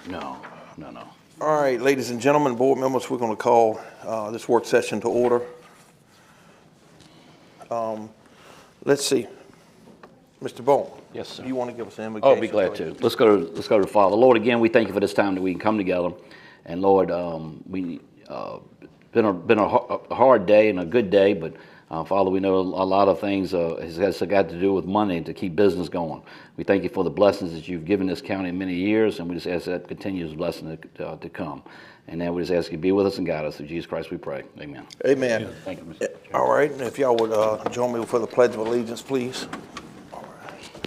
No. All right, ladies and gentlemen, board members, we're going to call this work session to order. Let's see. Mr. Bone. Yes, sir. Do you want to give us an invocation? Oh, I'll be glad to. Let's go to the Father. Lord, again, we thank you for this time that we can come together. And Lord, we been a hard day and a good day, but Father, we know a lot of things has got to do with money to keep business going. We thank you for the blessings that you've given this county in many years, and we just ask that continuous blessing to come. And now we just ask you to be with us and guide us. Through Jesus Christ we pray. Amen. Amen. Yeah, thank you, Mr. Chairman. All right, and if y'all would join me for the Pledge of Allegiance, please. All right.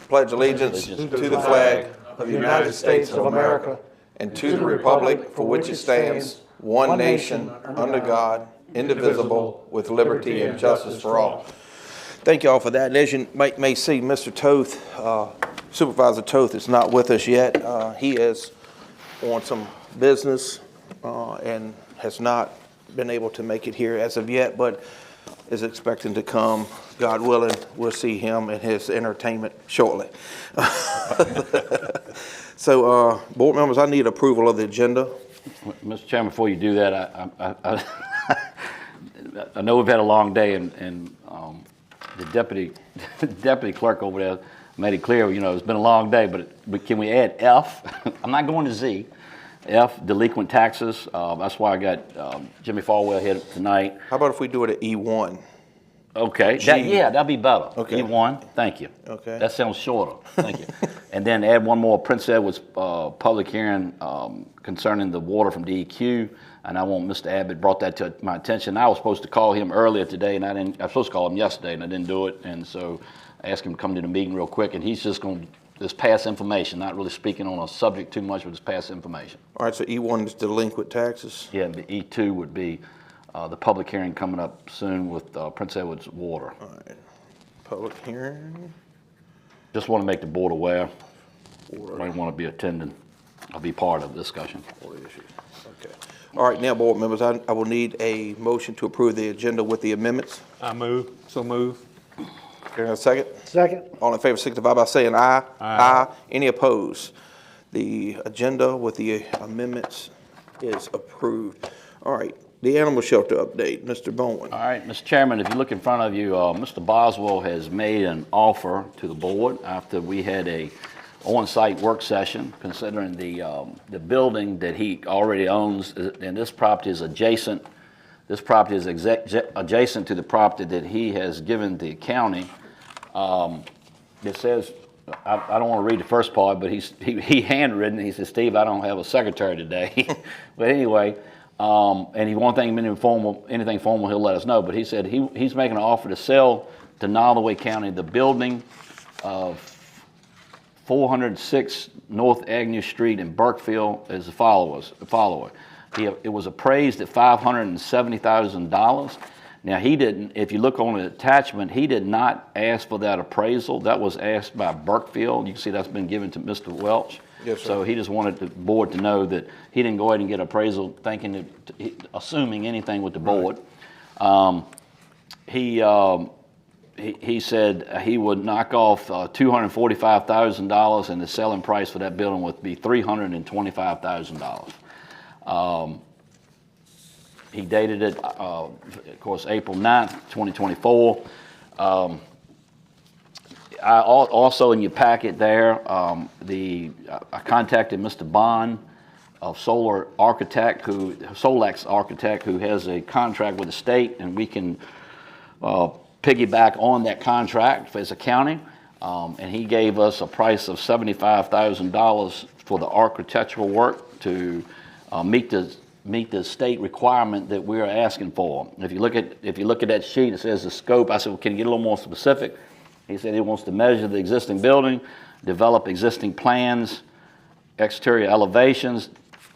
Pledge allegiance to the flag of the United States of America and to the republic for which it stands, one nation, under God, indivisible, with liberty and justice for all. Thank you all for that. And as you may see, Mr. Toth, Supervisor Toth is not with us yet. He is on some business and has not been able to make it here as of yet, but is expecting to come. God willing, we'll see him and his entertainment shortly. So, board members, I need approval of the agenda. Mr. Chairman, before you do that, I know we've had a long day, and the deputy clerk over there made it clear, it's been a long day, but can we add F? I'm not going to Z. F, delinquent taxes. That's why I got Jimmy Falwell here tonight. How about if we do it at E1? Okay. That'd be better. Okay. E1. Thank you. Okay. That sounds shorter. Thank you. And then add one more. Prince Edward's public hearing concerning the water from DEQ. And I want Mr. Abbott brought that to my attention. I was supposed to call him earlier today, and I was supposed to call him yesterday, and I didn't do it. And so I asked him to come to the meeting real quick, and he's just going to just pass information, not really speaking on a subject too much, but just pass information. All right, so E1 is delinquent taxes. Yeah, the E2 would be the public hearing coming up soon with Prince Edward's water. All right, public hearing. Just want to make the board aware. Might want to be attending. I'll be part of the discussion. Okay. All right, now, board members, I will need a motion to approve the agenda with the amendments. So move. Can I have a second? Second. All in favor signify by saying aye. Aye. Any opposed? The agenda with the amendments is approved. All right, the animal shelter update, Mr. Bowen. All right, Mr. Chairman, if you look in front of you, Mr. Boswell has made an offer to the board after we had a on-site work session, considering the building that he already owns, and this property is adjacent. This property is adjacent to the property that he has given the county. It says, I don't want to read the first part, but he handwritten. He says, "Steve, I don't have a secretary today." But anyway, and he wants anything formal, he'll let us know. But he said he's making an offer to sell to Nottoway County the building of 406 North Agnew Street in Burkeville as the follower. It was appraised at $570,000. Now, he didn't, if you look on the attachment, he did not ask for that appraisal. That was asked by Burkeville. You can see that's been given to Mr. Welch. Yes, sir. So he just wanted the board to know that he didn't go ahead and get appraisal assuming anything with the board. He said he would knock off $245,000, and the selling price for that building would be $325,000. He dated it, of course, April 9th, 2024. I also in your packet there, I contacted Mr. Bond of Solax Architect, who has a contract with the state, and we can piggyback on that contract as a county. And he gave us a price of $75,000 for the architectural work to meet the state requirement that we're asking for. If you look at that sheet, it says the scope. I said, well, can you get a little more specific? He said he wants to measure the existing building, develop existing plans, exterior elevations.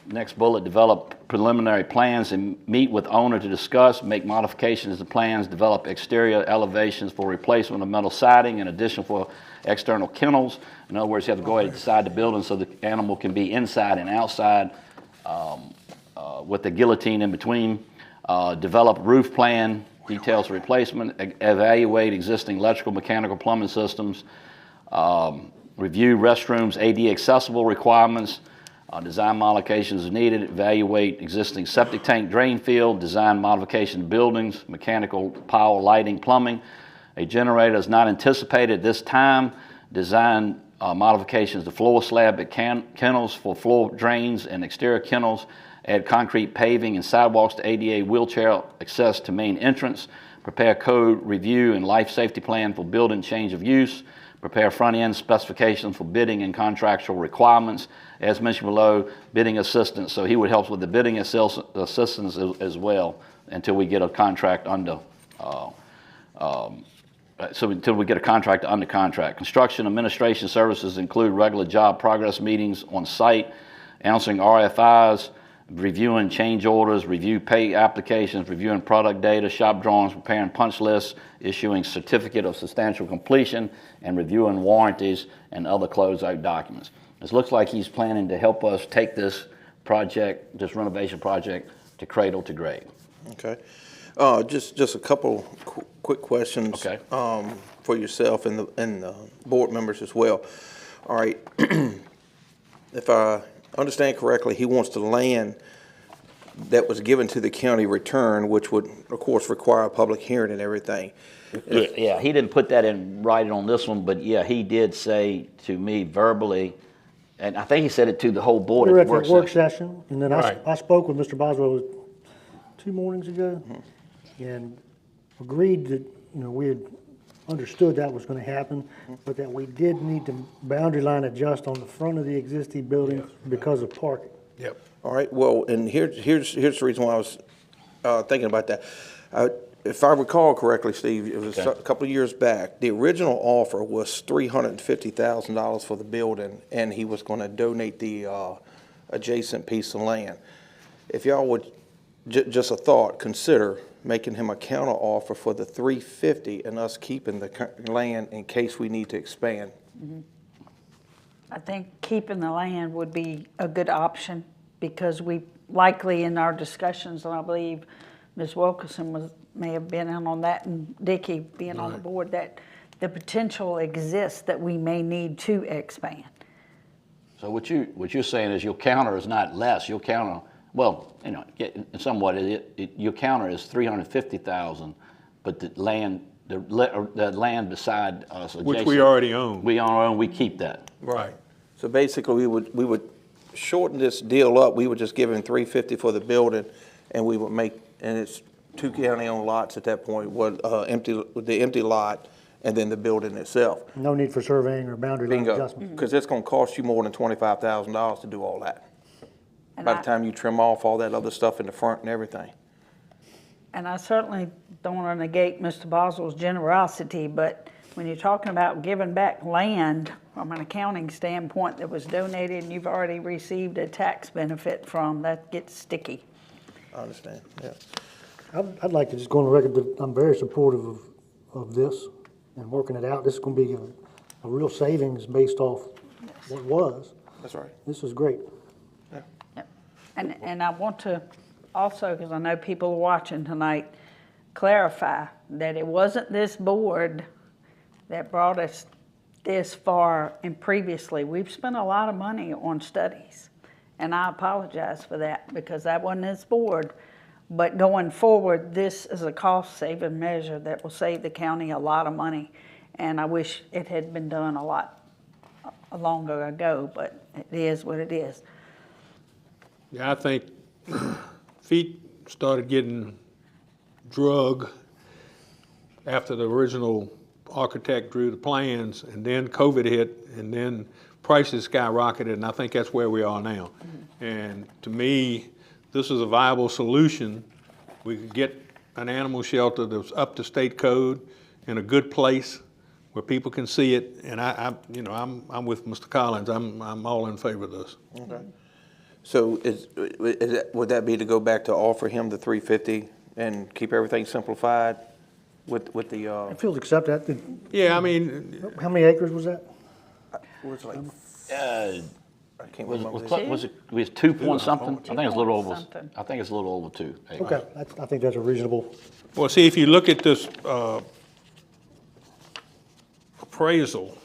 Next bullet, develop preliminary plans and meet with owner to discuss, make modifications to plans, develop exterior elevations for replacement of metal siding in addition for external kennels. In other words, you have to go ahead and decide the building so the animal can be inside and outside with the guillotine in between. Develop roof plan, details replacement, evaluate existing electrical, mechanical, plumbing systems. review restrooms ADA accessible requirements, design modifications as needed, evaluate existing septic tank drain field, design modification to buildings, mechanical, power, lighting, plumbing. A generator is not anticipated at this time. Design modifications to floor slab at kennels for floor drains and exterior kennels. Add concrete paving and sidewalks to ADA wheelchair access to main entrance. Prepare code review and life safety plan for building change of use. Prepare front-end specifications for bidding and contractual requirements. As mentioned below, bidding assistance. So he would help with the bidding and sales assistance as well until we get a contract under until we get a contract under contract. Construction administration services include regular job progress meetings on site, answering RFIs, reviewing change orders, review pay applications, reviewing product data, shop drawings, preparing punch lists, issuing certificate of substantial completion, and reviewing warranties and other closeout documents. It looks like he's planning to help us take this project, this renovation project, to cradle to grave. Okay. Just a couple quick questions. Okay. For yourself and the board members as well. All right. If I understand correctly, he wants the land that was given to the county return, which would, of course, require a public hearing and everything. Yeah, he didn't put that in writing on this one, but yeah, he did say to me verbally, and I think he said it to the whole board We were at at the the work session, and then Right. I spoke with Mr. Boswell 2 mornings ago, and agreed that, we had understood that was gonna happen, but that we did need to boundary line adjust on the front of the existing building because of parking. Yep. All right, well, and here's the reason why I was thinking about that. If I recall correctly, Steve, it was a couple of years back, the original offer was $350,000 for the building, and he was gonna donate the adjacent piece of land. If y'all would, just a thought, consider making him a counter offer for the $350 and us keeping the land in case we need to expand. I think keeping the land would be a good option because we likely in our discussions, and I believe Ms. Wilkerson may have been in on that and Dickie being on the board, that the potential exists that we may need to expand. So what you're saying is your counter is not less. Your counter, well, somewhat your counter is $350,000, but the land beside us, Which adjacent, we already own. we own. We keep that. Right. So basically, we would shorten this deal up. We would just give him $350 for the building, and we would make, and it's 2 county-owned lots at that point, the empty lot, and then the building itself. No need for surveying or boundary line Bingo. adjustment. Because it's going to cost you more than $25,000 to do all that. And By the time you trim off all that other stuff in the front and everything. And I certainly don't want to negate Mr. Boswell's generosity, but when you're talking about giving back land from an accounting standpoint that was donated and you've already received a tax benefit from, that gets sticky. I understand, yeah. I'd like to just go on the record that I'm very supportive of this and working it out. This is gonna be a real savings based off what was. That's right. This is great. Yep. And I want to also, because I know people are watching tonight, clarify that it wasn't this board that brought us this far, and previously we've spent a lot of money on studies, and I apologize for that because that wasn't this board. But going forward, this is a cost-saving measure that will save the county a lot of money, and I wish it had been done a lot longer ago, but it is what it is. Yeah, I think feet started getting drug after the original architect drew the plans, and then COVID hit, and then prices skyrocketed, and I think that's where we are now. And to me, this is a viable solution. We could get an animal shelter that's up to state code in a good place where people can see it. And I'm with Mr. Collins. I'm all in favor of this. Okay. So would that be to go back to offer him the $350 and keep everything simplified with the? It feels accepted. Yeah, I mean, How many acres was that? Was it like, I can't Was remember. it 2 point something? I think it's a little over. Something. I think it's a little over 2 acres. Okay, I think that's a reasonable. well, see, if you look at this appraisal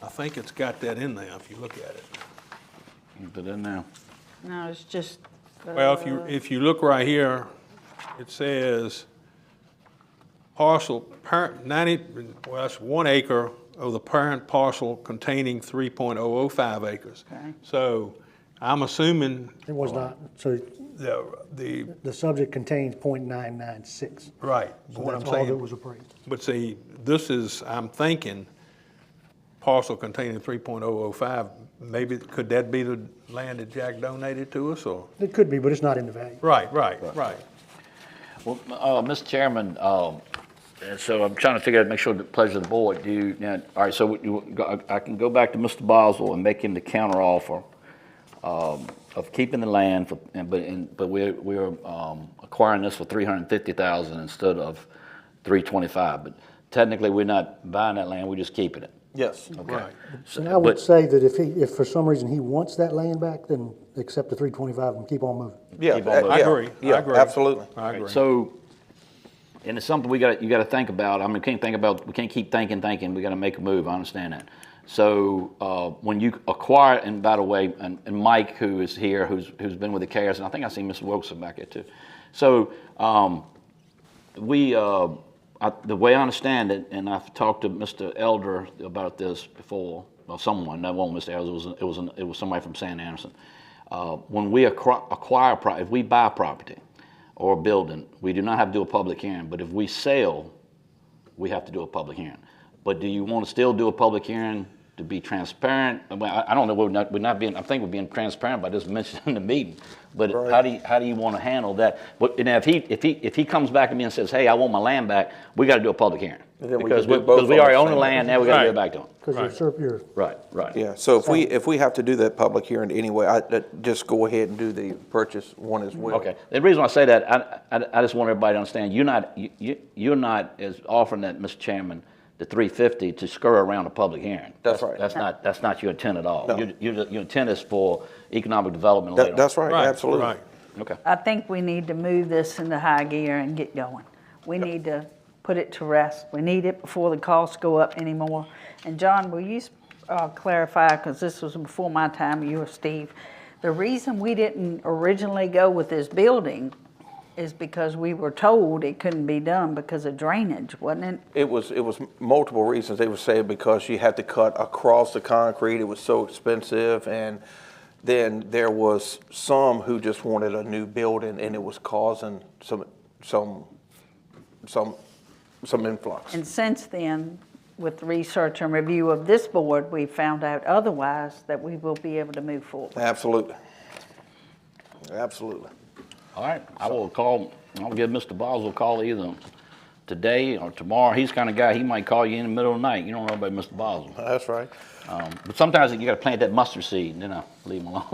I think it's got that in there if you look at it. Put it in there. No, it's just. Well, if you look right here, it says parcel, parent, 90, well, that's 1 acre of the parent parcel containing 3.005 acres. Okay. So I'm assuming It was not, so the, the subject contains .996. right, So what I'm that's all that saying. was appraised. But see, this is, I'm thinking, parcel containing 3.005, maybe, could that be the land that Jack donated to us, or? It could be, but it's not in the value. Right. Well, Mr. Chairman, and so I'm trying to figure out, make sure the pleasure of the board, do you, now, all right, so I can go back to Mr. Boswell and make him the counteroffer of keeping the land, but we're acquiring this for $350,000 instead of $325. But technically, we're not buying that land, we're just keeping it. Yes. Okay. Right. So, And I would but- say that if for some reason he wants that land back, then accept the 325 and keep on moving. Yeah, Keep on moving. I yeah, agree. Yeah, I agree. absolutely. I agree. So, and it's something you got to think about. I mean, we can't keep thinking. We got to make a move. I understand that. So when you acquire, and by the way, and Mike, who is here, who's been with the CARES, and I think I see Mr. Wilson back there too. So the way I understand it, and I've talked to Mr. Elder about this before, well, someone, that wasn't Mr. Elder, it was somebody from San Anderson. When we acquire, if we buy property or a building, we do not have to do a public hearing. But if we sell, we have to do a public hearing. But do you want to still do a public hearing to be transparent? I don't know. We're not being. I think we're being transparent by just mentioning the meeting. But Right. how do you want to handle that? But now if he comes back to me and says, "Hey, I want my land back," we got to do a public hearing And then we because can do both we on already the own the same land. Now we got to give it Right. back to him. Because you're Right. Yeah, so if we have to do that public hearing anyway, just go ahead and do the purchase one as well. Okay. The reason why I say that, I just want everybody to understand, you're not as offering that, Mr. Chairman, the 350 to scurry around a public hearing. That's right. That's not your intent at all. No. Your intent is for economic development later on. That's right, Right, absolutely. right. Okay. I think we need to move this into high gear and get going. We need to put it to rest. We need it before the costs go up anymore. And John, will you clarify, because this was before my time, you or Steve, the reason we didn't originally go with this building is because we were told it couldn't be done because of drainage, wasn't it? It was multiple reasons. They were saying because you had to cut across the concrete, it was so expensive, and then there was some who just wanted a new building, and it was causing some influx. And since then, with research and review of this board, we found out otherwise, that we will be able to move forward. Absolutely. Absolutely. All right. I'll give Mr. Boswell a call either today or tomorrow. He's the kind of guy, he might call you in the middle of the night. You don't know about Mr. Boswell. That's right. But sometimes you got to plant that mustard seed, and then I'll leave him alone.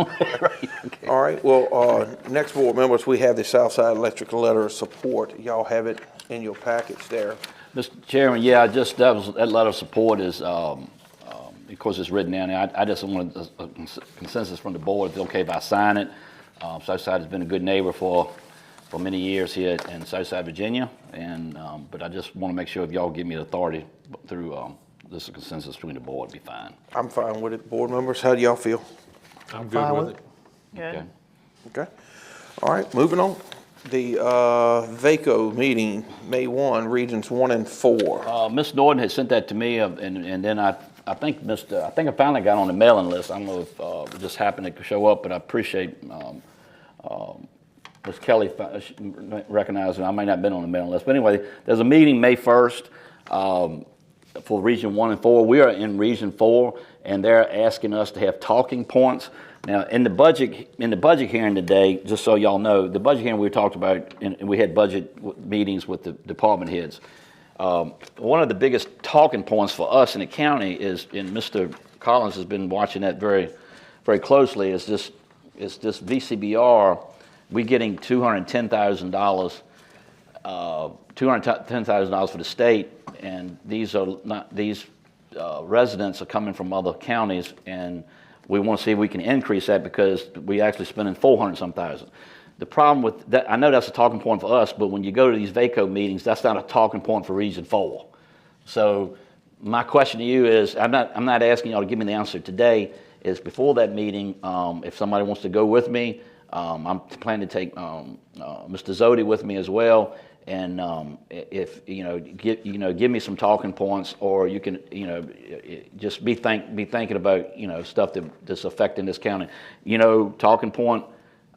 Right, okay. All right, well, next board members, we have the Southside Electric letter of support. Y'all have it in your package there. Mr. Chairman, yeah, that letter of support is, of course, it's written down there. I just want a consensus from the board. It's okay if I sign it. Southside has been a good neighbor for many years here in Southside, Virginia, and but I just want to make sure if y'all give me the authority through this consensus between the board, it'd be fine. I'm fine with it. Board members, how do y'all feel? I'm Fine good with with it. Okay. Okay. All right, moving on. The VACO meeting, May 1, Regions 1 and 4. Ms. Norton had sent that to me, and then I think I finally got on the mailing list. I don't know if it just happened to show up, but I appreciate Ms. Kelly recognizing I might not have been on the mailing list. But anyway, there's a meeting May 1st for Region 1 and 4. We are in Region 4, and they're asking us to have talking points. Now, in the budget hearing today, just so y'all know, the budget hearing we talked about, and we had budget meetings with the department heads. One of the biggest talking points for us in the county is, and Mr. Collins has been watching that very, very closely, is this VCBR. We're getting $210,000, $210,000 for the state, and these residents are coming from other counties, and we want to see if we can increase that because we actually spending 400-some thousand. The problem with that, I know that's a talking point for us, but when you go to these VACO meetings, that's not a talking point for Region 4. So My question to you is, I'm not asking y'all to give me the answer today, is before that meeting, if somebody wants to go with me, I'm planning to take Mr. Zodi with me as well, and if, give me some talking points, or you can, just be thinking about, stuff that's affecting this county. Talking point,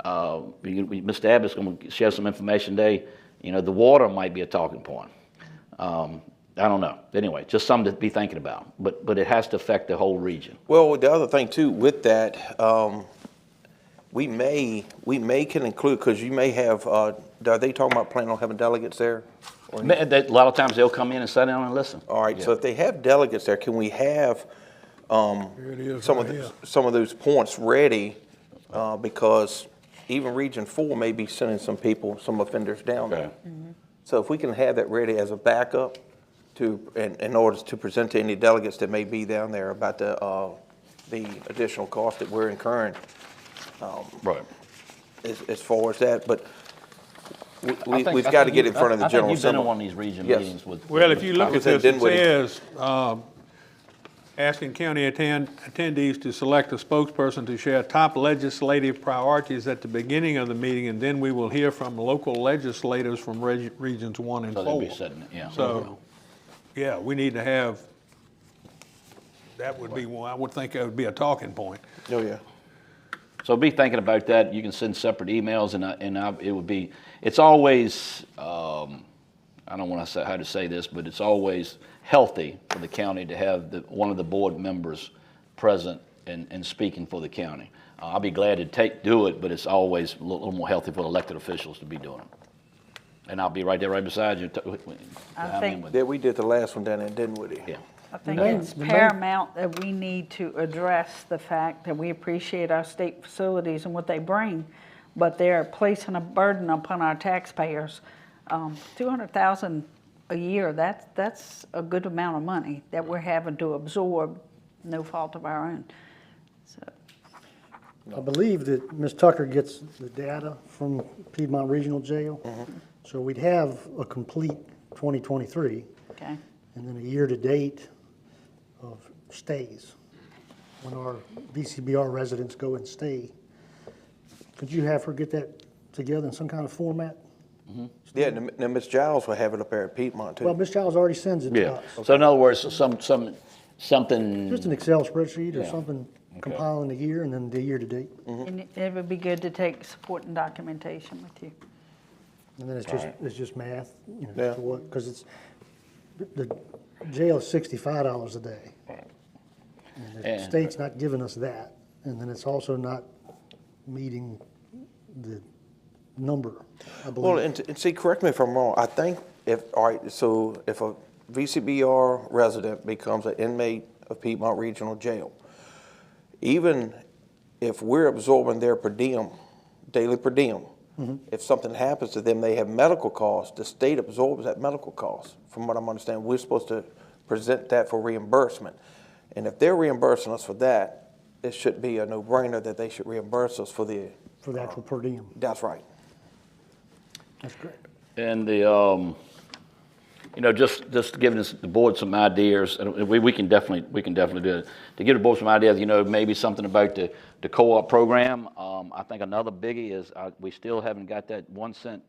Mr. Abbott's going to share some information today. The water might be a talking point. I don't know. Anyway, just something to be thinking about. But it has to affect the whole region. Well, the other thing too with that, we may can include, because you may have. Are they talking about planning on having delegates there? A lot of times they'll come in and sit down and listen. All right. Yeah. So if they have delegates there, can we have some of those points ready? Because even Region 4 may be sending some people, some offenders down there. Mm-hmm. So if we can have that ready as a backup, in order to present to any delegates that may be down there about the additional cost that we're incurring, right? As far as that, but we've got to get in front of the General Assembly. You've been in one of these region meetings with. Well, if you look at this, it says asking county attendees to select a spokesperson to share top legislative priorities at the beginning of the meeting, and then we will hear from local legislators from regions 1 and 4. They'll be sitting, yeah. So. Yeah, we need to have, that would be one, I would think that would be a talking point. Oh, yeah. So be thinking about that. You can send separate emails, it would be, it's always, I don't want to say how to say this, but it's always healthy for the county to have one of the board members present and speaking for the county. I'll be glad to do it, but it's always a little more healthy for the elected officials to be doing it. And I'll be right there, right beside you. I think that we did the last one down there, didn't we? Yeah. I think it's paramount that we need to address the fact that we appreciate our state facilities and what they bring, but they're placing a burden upon our taxpayers. $200,000 a year, that's a good amount of money that we're having to absorb, no fault of our own. So. I believe that Ms. Tucker gets the data from Piedmont Regional Jail. Mm-hmm. So we'd have a complete 2023. Okay. And then a year-to-date of stays. When our VCBR residents go and stay, could you have her get that together in some kind of format? Mm-hmm. Yeah, now Ms. Giles will have it up there at Piedmont too. Well, Ms. Giles already sends it to us. So in other words, something. Just an Excel spreadsheet or something compiling the year and then the year-to-date. Mm-hmm. And it would be good to take supporting documentation with you. And then it's just math, because the jail is $65 a day. And the state's not giving us that, and then it's also not meeting the number, I believe. Well, and see, correct me if I'm wrong. I think if a VCBR resident becomes an inmate of Piedmont Regional Jail, even if we're absorbing their per diem, daily per diem, mm-hmm. If something happens to them, they have medical costs. The state absorbs that medical cost. From what I'm understanding, we're supposed to present that for reimbursement. And if they're reimbursing us for that, it should be a no-brainer that they should reimburse us for the actual per diem. That's right. That's correct. And the just giving the board some ideas, and we can definitely do it. To give the board some ideas, maybe something about the co-op program. I think another biggie is we still haven't got that 1 cent.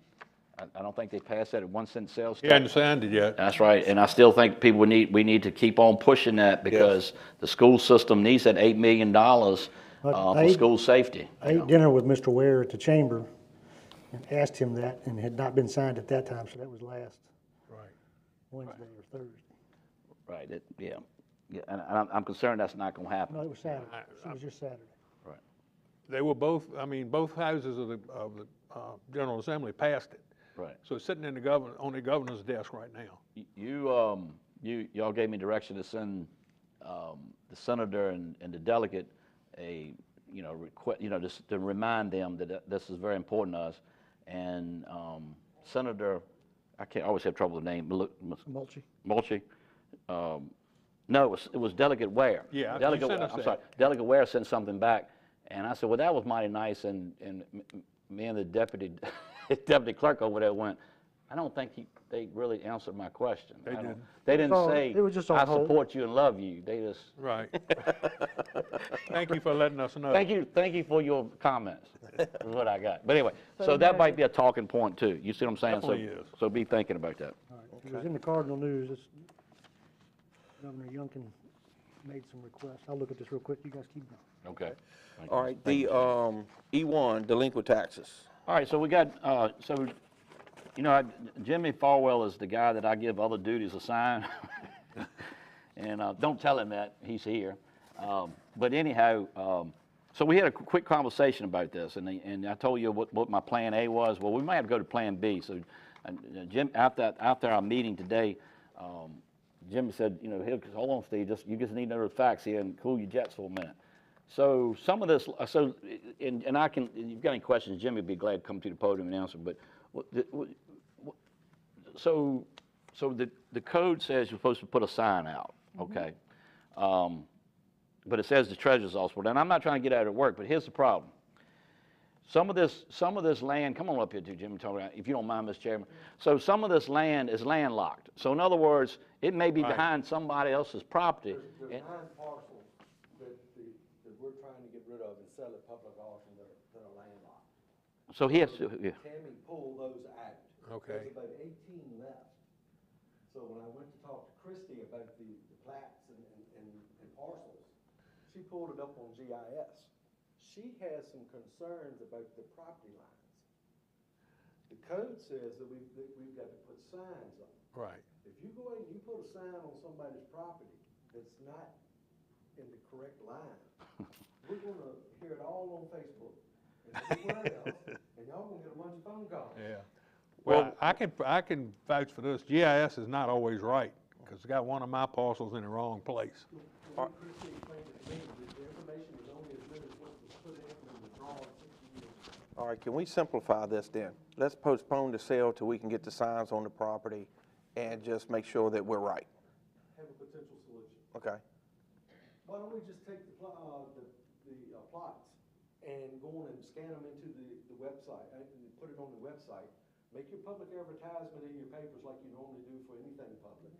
I don't think they passed that at 1 cent sales tax. You hadn't signed it yet. That's right, and I still think we need to keep on pushing that because the school system needs that $8 million for school safety. I ate dinner with Mr. Ware at the chamber and asked him that, and it had not been signed at that time, so that was last Wednesday or Thursday. Right. Yeah, and I'm concerned that's not going to happen. No, it was Saturday. It was just Saturday. Right. They were both. Both houses of the General Assembly passed it. Right. So it's sitting on the governor's desk right now. Y'all gave me direction to send the senator and the delegate a request, just to remind them that this is very important to us. And Senator, I always have trouble with the name. Mulchy. No, it was Delegate Ware. Yeah, Delegate Ware sent something back, and I said, well, that was mighty nice, and me and the deputy clerk over there went, I don't think they really answered my question. They didn't. They didn't So, say, it was just on I hold. support you and love you. They just, Right. Thank you for letting us know. thank you for your comments, is what I got. But anyway, so that might be a talking point too. You see what I'm saying? Definitely is. So be thinking about that. All right. It was in the Cardinal News. Governor Youngkin made some requests. I'll look at this real quick. You guys keep going. Okay. Thank All you. right, the E1, delinquent taxes. All right, so we got, you know, Jimmy Farwell is the guy that I give other duties assigned. And don't tell him that, he's here. But anyhow, so we had a quick conversation about this, and I told you what my plan A was. Well, we might have to go to plan B. So Jim, after our meeting today, Jimmy said, you know, hey, hold on, Steve, you just need to know the facts here and cool your jets for a minute. So some of this, and I can, if you've got any questions, Jimmy would be glad to come to the podium and answer, but so the code says you're supposed to put a sign out, okay? But it says the treasurer's office, and I'm not trying to get out of work, but here's the problem. Some of this land, come on up here too, Jimmy, talk about, if you don't mind, Mr. Chairman. So some of this land is landlocked. So in other words, it may be behind somebody else's property. There's 9 parcels that we're trying to get rid of and sell at public auction that are landlocked. So he has to, yeah. Tammy pulled those out. Okay. There's about 18 left. So when I went to talk to Christie about the plats and parcels, she pulled it up on GIS. She has some concerns about the property lines. The code says that we've got to put signs up. Right. If you go in and you put a sign on somebody's property that's not in the correct line, we're gonna hear it all on Facebook and everywhere else, and y'all gonna get a bunch of phone calls. Yeah. Well, I can vouch for this. GIS is not always right, because I got one of my parcels in the wrong place. When Christie explained it to me, the information is only as good as what was put in the drawing 60 years ago. All right, can we simplify this then? Let's postpone the sale till we can get the signs on the property and just make sure that we're right, Have a potential solution. okay? Why don't we just take the plots and go on and scan them into the website, and put it on the website, make your public advertisement in your papers like you normally do for anything public.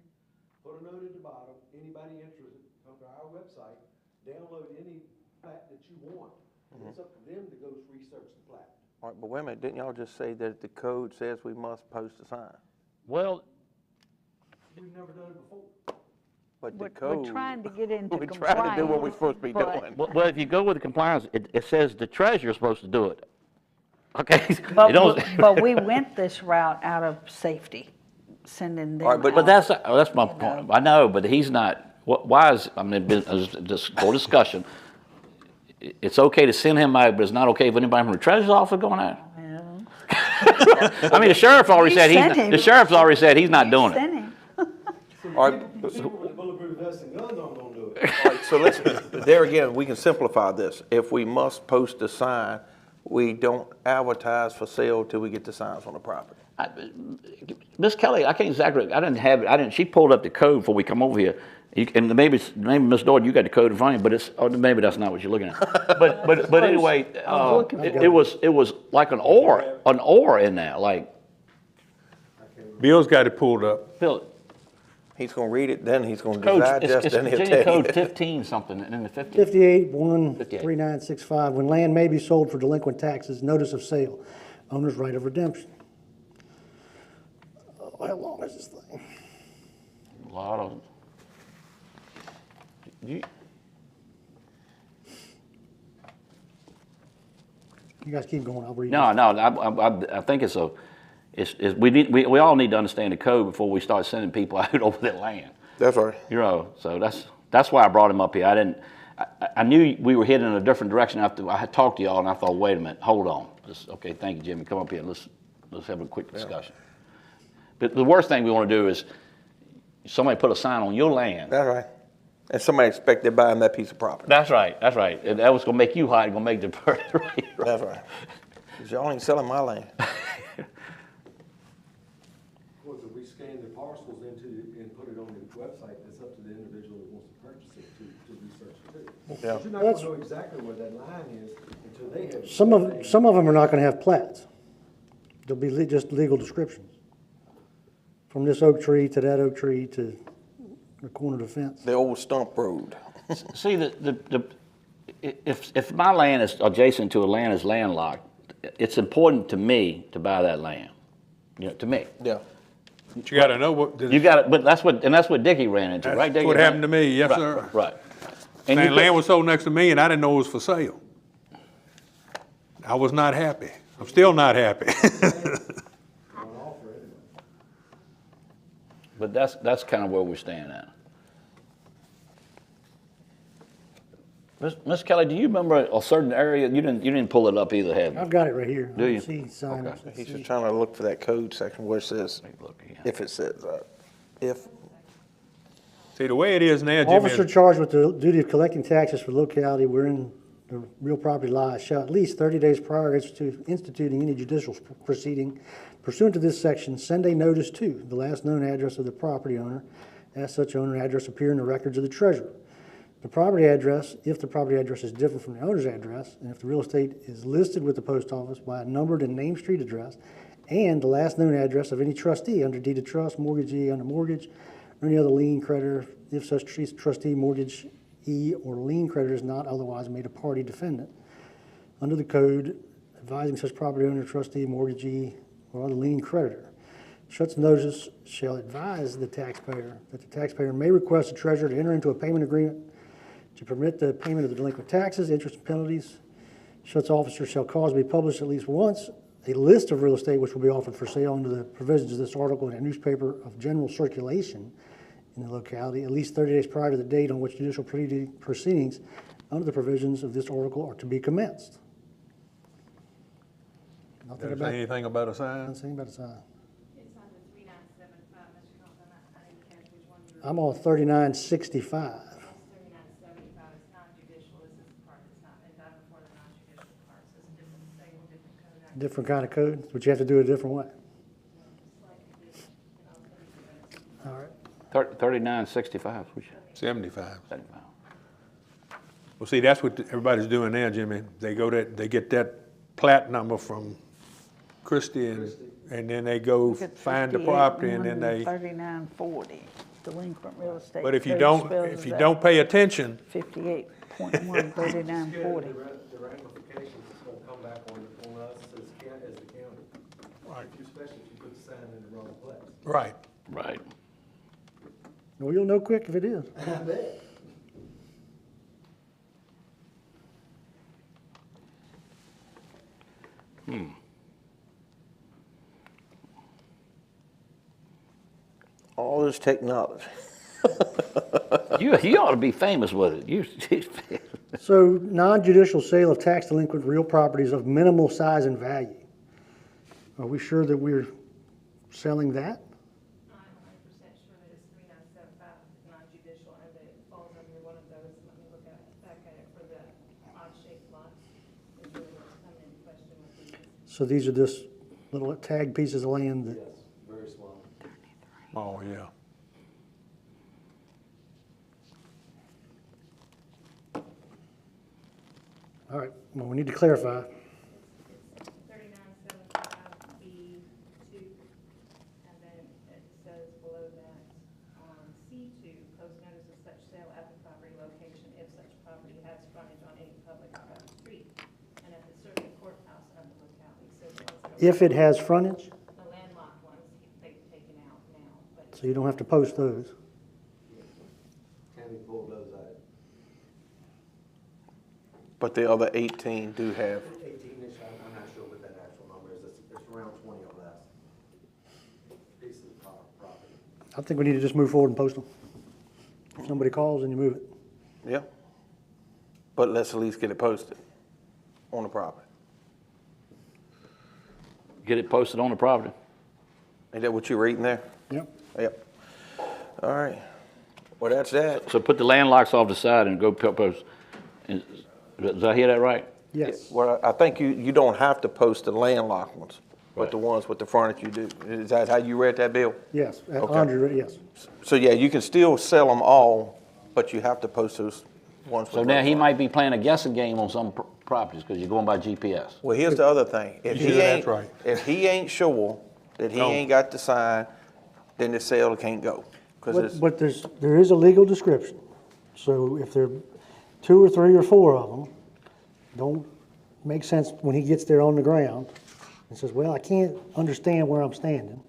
Put a note at the bottom, anybody interested, come to our website, download any plat that you want, and it's up to them to go research the plat. All right, but wait a minute, didn't y'all just say that the code says we must post a sign? Well, We've never done it before. But the We're code. trying to get into We try to do what we're compliance, supposed to be but- doing. well, if you go with the compliance, it says the treasurer's supposed to do it. Okay? But It don't- but we went this route out of safety, sending them All right, but But out. that's my point. I know, but he's not, why is, I mean, just for discussion, it's okay to send him out, but it's not okay for anybody from the treasurer's office going out? Well, I mean, the sheriff already You said sent him. the sheriff's already said he's not doing it. send him. All right, People with the bulletproof vests and guns aren't gonna do it. all right, so let's, there again, we can simplify this. If we must post a sign, we don't advertise for sale till we get the signs on the property. Miss Kelly, I can't exactly, I didn't have it, she pulled up the code before we come over here. And maybe Miss Dodd, you got the code in front of you, but it's, or maybe that's not what you're looking at. But anyway, it was like an or in there, like, Bill's got it pulled up. Bill, He's gonna read it, then he's gonna code, digest, it's then he'll Virginia tell you. code 15 something, and then the 15. 58-13965, when land may be sold for delinquent taxes, notice of sale, owner's right of redemption. Oh, how long is this thing? A lot of them. You guys keep going, I'll read. No, I think we all need to understand the code before we start sending people out over their land. That's right. You know, so that's why I brought him up here. I knew we were heading in a different direction after I had talked to y'all, and I thought, wait a minute, hold on. Okay, thank you, Jimmy. Come up here. Let's have a quick discussion. But the worst thing we want to do is somebody put a sign on your land. That's right. And somebody expect they're buying that piece of property. That's right. And that was gonna make you hot. Gonna make the person right. That's right. 'Cause y'all ain't selling my land. Of course, if we scan the parcels and put it on the website, it's up to the individual that wants to purchase it to research it too. Yeah. But you're not gonna know exactly where that line is until they have. Some of them are not gonna have plats. They'll be just legal descriptions. from this oak tree to that oak tree to the corner of the fence. The old stump road. See, if my land is adjacent to a land is landlocked, it's important to me to buy that land, to me. Yeah. But you gotta know what, You got it, but that's what Dickie ran into, right, that's Dickie? what happened to me, yes, Right, sir. Right. And And you land was sold next to me and I didn't know it was for sale. I was not happy. I'm still not happy. But that's kind of where we're staying at. Ms. Kelly, do you remember a certain area? You didn't pull it up either, have you? I've got it right here. Do you? See sign Okay. ups. He's just trying to look for that code section where it says, Look again. if it says that. If, See, the way it is now, Jimmy, Officer charged with the duty of collecting taxes for the locality wherein the real property lies shall at least 30 days prior to instituting any judicial proceeding pursuant to this section, send a notice to the last known address of the property owner, as such owner and address appear in the records of the treasurer. The property address, if the property address is different from the owner's address, and if the real estate is listed with the post office by a numbered and named street address, and the last known address of any trustee under deed of trust, mortgagee under mortgage, or any other lien creditor, if such trustee, mortgagee, or lien creditor is not otherwise made a party defendant under the code, advising such property owner, trustee, mortgagee, or other lien creditor. Such notice shall advise the taxpayer that the taxpayer may request the treasurer to enter into a payment agreement to permit the payment of the delinquent taxes, interest, and penalties. Such officer shall cause to be published at least once a list of real estate which will be offered for sale under the provisions of this article in a newspaper of general circulation in the locality at least 30 days prior to the date on which judicial proceedings under the provisions of this article are to be commenced. Nothing doesn't say anything about a sign? Nothing about a sign. It's on the 3975, Mr. Hilton, I didn't catch which one you were. I'm on 3965. 3975 is non-judicial, this is the part that's not been done before the non-judicial part, so it's a different state, different code. Different kind of code, but you have to do it a different way. Slightly different, and I'll tell you the rest. All right. 3965. 75. 75. Well, see, that's what everybody's doing now, Jimmy. They get that plat number from Christie and then they go find the property and then they, 3940, delinquent real estate. but if you code don't, spells if you that don't pay attention, 58.1, 3940. The ramifications is gonna come back on us as the county. Right. Especially if you put the sign in the wrong place. right. Right. Well, you'll know quick if it is. all this technology. You ought to be famous with it. So non-judicial sale of tax delinquent real properties of minimal size and value. Are we sure that we're selling that? I'm 100% sure that it's 3975, non-judicial, and that it falls under one of those, let me look back at it for the odd-shaped lots, is really what's coming into question with these. So these are just little tag pieces of land that, Yes, very small. Oh, yeah. all right, well, we need to clarify. 3975B2, and then it says below that, on C2, post notice of such sale at the property location if such property has frontage on any public or private street, and at the circuit courthouse of the locality. So the ones that are If it has frontage, the landlocked ones, they've taken out now, but so you don't have to post those. County pulled those out. But the other 18 do have. 18-ish, I'm not sure what that actual number is, it's around 20 or less. Pieces of property. I think we need to just move forward and post them. If somebody calls, then you move it. Yeah. But let's at least get it posted on the property. Get it posted on the property. Ain't that what you're reading there? Yep. Yep. All right. Well, that's that. So put the landlocks off the side and go post. Did I hear that right? Yes. Well, I think you don't have to post the landlocked ones, but the ones with the frontage you do. Is that how you read that, Bill? Yes. Okay. Andre, yes. So yeah, you can still sell them all, but you have to post those ones with So now he landlocked. might be playing a guessing game on some properties because you're going by GPS. Well, here's the other thing. If Yeah, he that's ain't, right. if he ain't sure that he No. ain't got the sign, then the sale can't go. 'Cause it's, But there is a legal description. So if there are 2 or 3 or 4 of them, don't make sense when he gets there on the ground and says, well, I can't understand where I'm standing,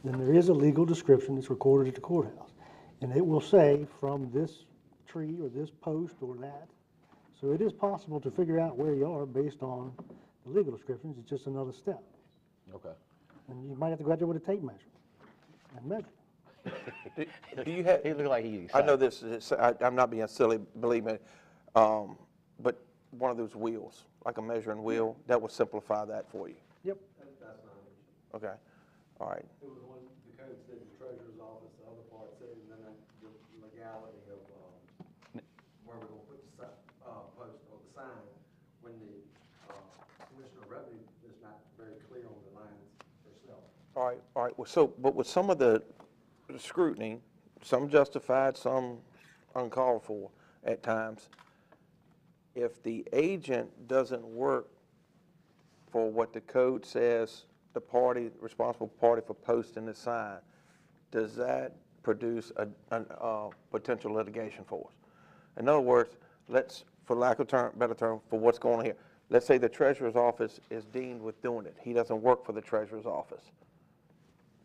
then there is a legal description that's recorded at the courthouse. And it will say from this tree or this post or that. So it is possible to figure out where you are based on the legal descriptions. It's just another step. Okay. And you might have to go out there with a tape measure and measure. do you have, He looked like he. I know this is, I'm not being silly, believe me, but one of those wheels, like a measuring wheel, that would simplify that for you. Yep. That's not an issue. Okay, all right. It was one, the code said the treasurer's office, the other part said, and then the legality of, where we're gonna put the post or the sign, when the, Commissioner of Revenue is not very clear on the lines herself. All right, well, so, but with some of the scrutiny, some justified, some uncalled for at times, if the agent doesn't work for what the code says, the party, responsible party for posting the sign, does that produce a potential litigation for us? In other words, let's, for lack of better term, for what's going on here, let's say the treasurer's office is deemed with doing it. He doesn't work for the treasurer's office.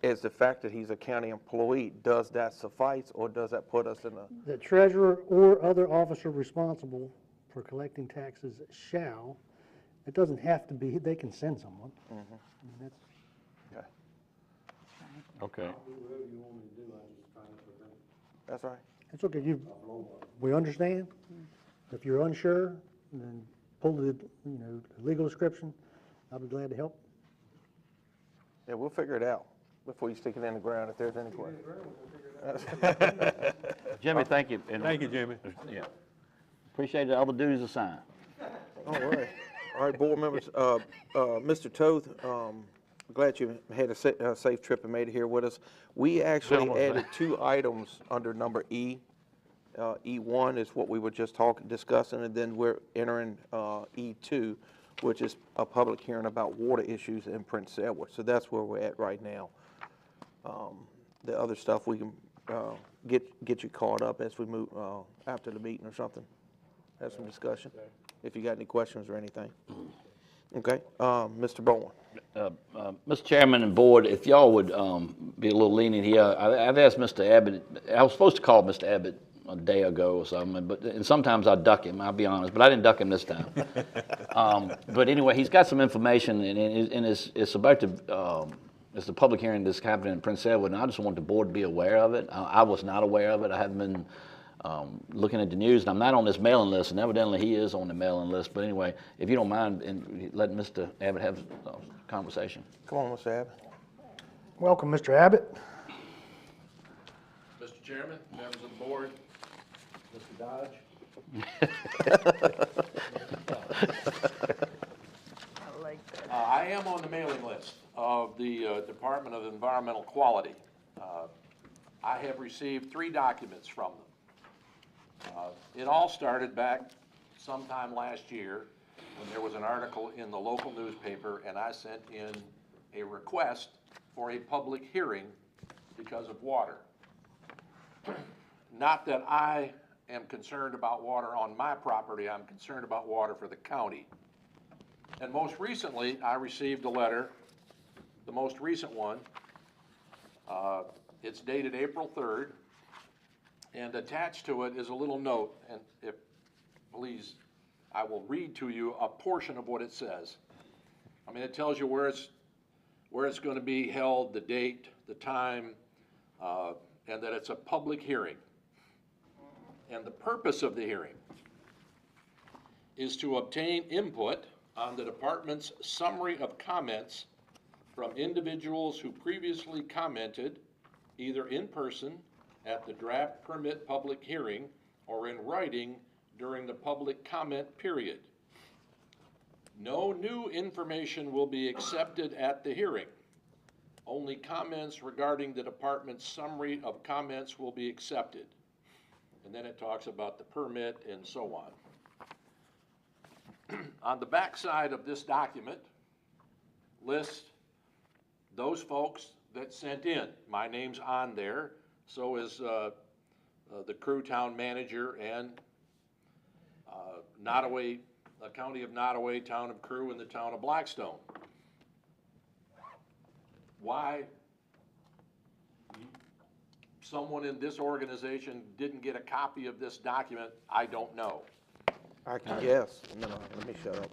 Is the fact that he's a county employee, does that suffice, or does that put us in a? The treasurer or other officer responsible for collecting taxes shall, it doesn't have to be, they can send someone. I mean, that's, Okay. Okay. Do whatever you want me to do, I just try not to prevent That's right. it's okay, a blow up. we understand. If you're unsure, then pull the, legal description. I'll be glad to help. Yeah, we'll figure it out before you stick it in the ground if there's any question. Jimmy, thank you. Thank you, Jimmy. Yeah. Appreciate it. All the duties assigned. All right. All right, board members, Mr. Toth, glad you had a safe trip and made it here with us. We actually added 2 items under number E. E1 is what we were just discussing, and then we're entering E2, which is a public hearing about water issues in Prince Edward. So that's where we're at right now. The other stuff we can get you caught up as we move after the meeting or something. Have some discussion, if you got any questions or anything. Okay, Mr. Bowen. Mr. Chairman and Board, if y'all would be a little lenient here, I've asked Mr. Abbott, I was supposed to call Mr. Abbott a day ago or something, and sometimes I duck him, I'll be honest, but I didn't duck him this time. But anyway, he's got some information, and it's about it's the public hearing that's happening in Prince Edward, and I just want the board to be aware of it. I was not aware of it. I haven't been looking at the news, and I'm not on this mailing list, and evidently he is on the mailing list. But anyway, if you don't mind, and letting Mr. Abbott have a conversation. Come on, Mr. Abbott. Welcome, Mr. Abbott. Mr. Chairman, members of the board, Mr. Dodge. I like that. I am on the mailing list of the Department of Environmental Quality. I have received 3 documents from them. It all started back sometime last year when there was an article in the local newspaper, and I sent in a request for a public hearing because of water. Not that I am concerned about water on my property, I'm concerned about water for the county. And most recently, I received a letter, the most recent one. It's dated April 3rd, and attached to it is a little note, and if, please, I will read to you a portion of what it says. I mean, it tells you where it's going to be held, the date, the time, and that it's a public hearing. And the purpose of the hearing is to obtain input on the department's summary of comments from individuals who previously commented either in person at the draft permit public hearing or in writing during the public comment period. No new information will be accepted at the hearing. Only comments regarding the department's summary of comments will be accepted. And then it talks about the permit and so on. On the back side of this document lists those folks that sent in. My name's on there, so is the Crew Town Manager and Nottoway, the County of Nottoway, Town of Crew, and the Town of Blackstone. Why someone in this organization didn't get a copy of this document, I don't know. I can guess. No, let me shut up.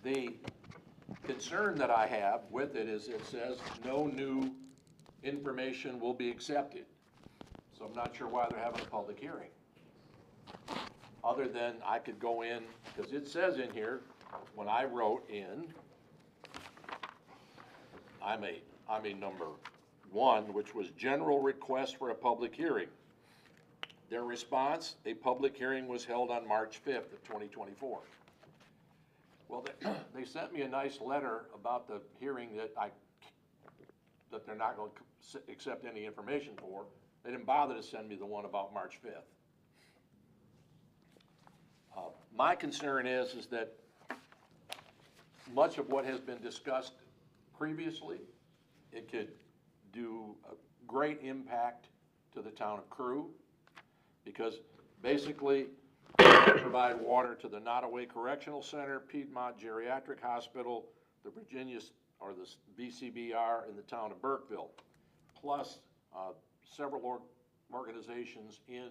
The concern that I have with it is it says no new information will be accepted. So I'm not sure why they're having a public hearing. Other than I could go in, because it says in here, when I wrote in, I'm a number 1, which was general request for a public hearing. Their response, a public hearing was held on March 5th of 2024. Well, they sent me a nice letter about the hearing that they're not going to accept any information for. They didn't bother to send me the one about March 5th. My concern is that much of what has been discussed previously, it could do a great impact to the town of Crew, because basically provide water to the Nottoway Correctional Center, Piedmont Geriatric Hospital, the Virginia, or the VCBR in the town of Burkeville, plus several organizations in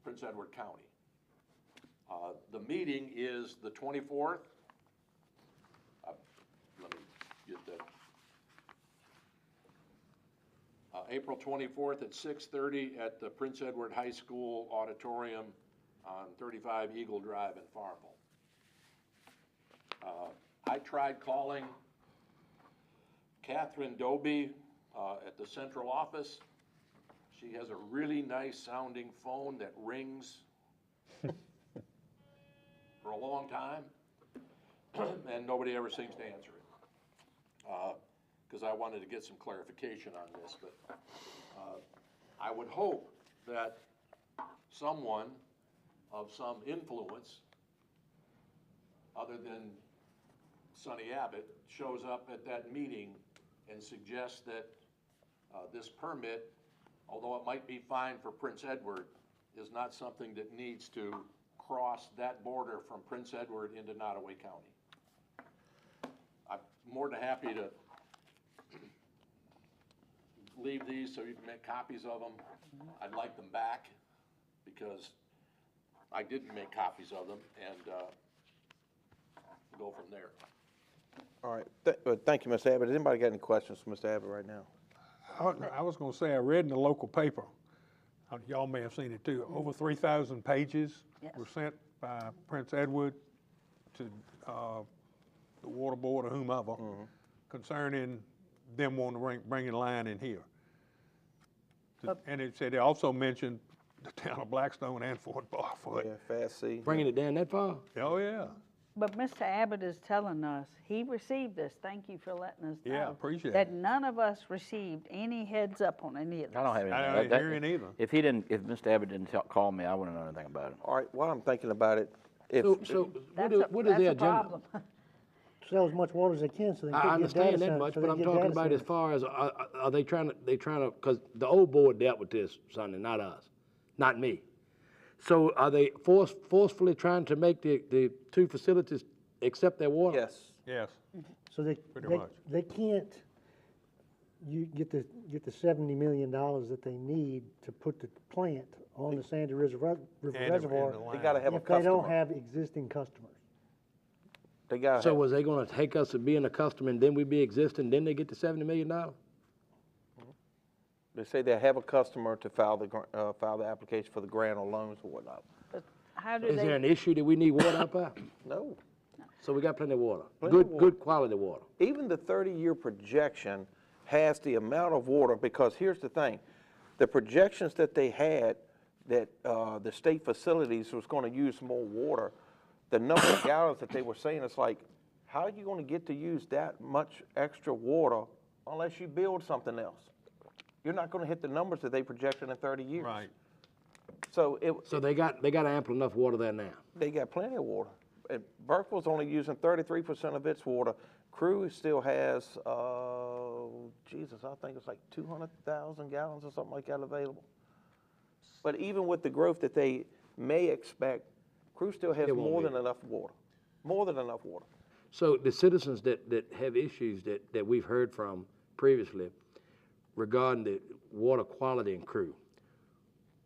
Prince Edward County. The meeting is the 24th. Let me get that. April 24th at 6:30 at the Prince Edward High School Auditorium on 35 Eagle Drive in Farmville. I tried calling Catherine Doby at the central office. She has a really nice sounding phone that rings for a long time, and nobody ever seems to answer it. Because I wanted to get some clarification on this, but I would hope that someone of some influence, other than Sonny Abbott, shows up at that meeting and suggests that this permit, although it might be fine for Prince Edward, is not something that needs to cross that border from Prince Edward into Nottoway County. I'm more than happy to leave these so you can make copies of them. I'd like them back because I didn't make copies of them, and go from there. All right, thank you, Mr. Abbott. Has anybody got any questions for Mr. Abbott right now? I was gonna say, I read in the local paper, y'all may have seen it too, over 3,000 pages Yes. were sent by Prince Edward to the water board or whomever concerning them wanting to bring a line in here. And it said, they also mentioned the town of Blackstone and Fort Barfoot. Yeah, Fast C. Bringing it down that far? Oh, yeah. But Mr. Abbott is telling us, he received this, thank you for letting us know. Yeah, appreciate That it. none of us received any heads up on any of this. I don't have anything. I didn't That- hear it either. If Mr. Abbott didn't call me, I wouldn't know anything about it. All right, while I'm thinking about it, if, So That's what is their a agenda? problem. Sell as much water as they can so they can I get data understand that centers, much, so but they I'm get talking data about as centers. far as, are they trying to, because the old board dealt with this, Sonny, not us, not me. So are they forcefully trying to make the two facilities accept their water? yes, Yes. So much. they can't, you get the $70 million that they need to put the plant on the Sandy River Reservoir they gotta have a if they don't customer. have existing customers. They gotta So have, was they gonna take us to being a customer and then we be existing, then they get the $70 million? they say they have a customer to file the application for the grant or loans or whatnot. But how do Is there an they, issue that we need water up there? No. So we got plenty of water, Plenty of water. good quality water. Even the 30-year projection has the amount of water, because here's the thing, the projections that they had that the state facilities was gonna use more water, the number of gallons that they were saying, it's like, how are you gonna get to use that much extra water unless you build something else? You're not gonna hit the numbers that they projected in 30 years. Right. So So they got ample enough water there now. they got plenty of water. Burkeville's only using 33% of its water. Crew still has Jesus, I think it's like 200,000 gallons or something like that available. But even with the growth that they may expect, Crew still has It won't more be. than enough water. More than enough water. So the citizens that have issues that we've heard from previously regarding the water quality in Crew,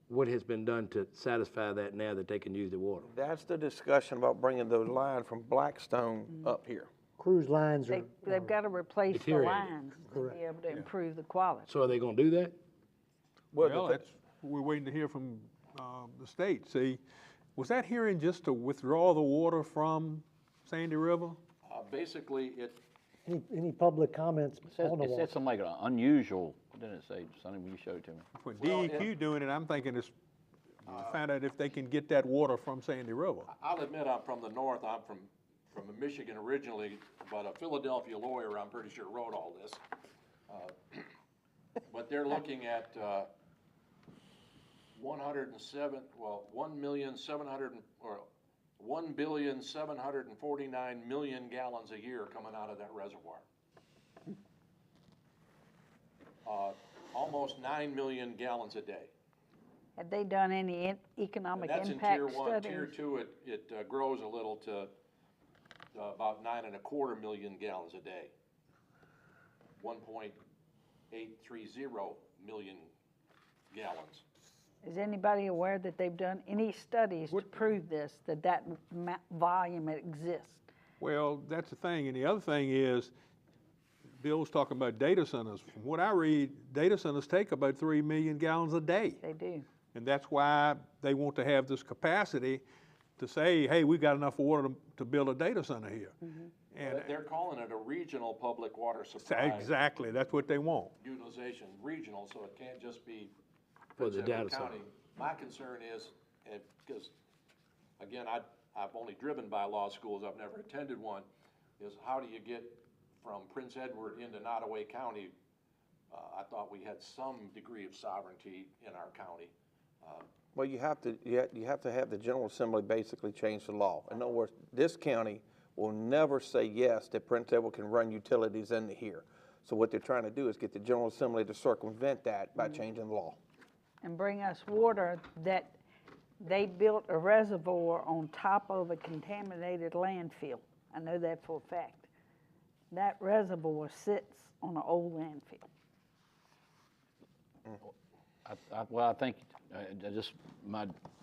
what has been done to satisfy that now that they can use the water? That's the discussion about bringing the line from Blackstone up here. Cruise lines are, They've got to replace the Deteriorated. lines to be able to improve the quality. So are they gonna do that? Well, that's, we're waiting to hear from the state. See, was that hearing just to withdraw the water from Sandy River? Basically, it, any public comments It said, on the it said water? something like unusual, what did it say, Sonny, when you showed it to me? When Well, DEQ doing it, I'm thinking it's, find out if they can get that water from Sandy River. I'll admit I'm from the north, I'm from Michigan originally, but a Philadelphia lawyer, I'm pretty sure, wrote all this. But they're looking at 1,749,000,000 gallons a year coming out of that reservoir. Almost 9 million gallons a day. Have they done any economic That's in impact tier one. Tier studies? two, it grows a little to about 9.25 million gallons a day. 1.830 million gallons. Is anybody aware that they've done any studies to prove this, that volume exists? Well, that's the thing, and the other thing is, Bill's talking about data centers. From what I read, data centers take about 3 million gallons a day. They do. And that's why they want to have this capacity to say, hey, we got enough water to build a data center here. And They're calling it a regional public water supply. exactly, that's what they want. Utilization, regional, so it can't just be For the Prince data Edward center. County. My concern is, because, again, I've only driven by law schools, I've never attended one, is how do you get from Prince Edward into Nottoway County? I thought we had some degree of sovereignty in our county. Well, you have to have the General Assembly basically change the law. In other words, this county will never say yes that Prince Edward can run utilities into here. So what they're trying to do is get the General Assembly to circumvent that by changing the law. And bring us water that they built a reservoir on top of a contaminated landfill. I know that for a fact. That reservoir sits on an old landfill. Well, I think,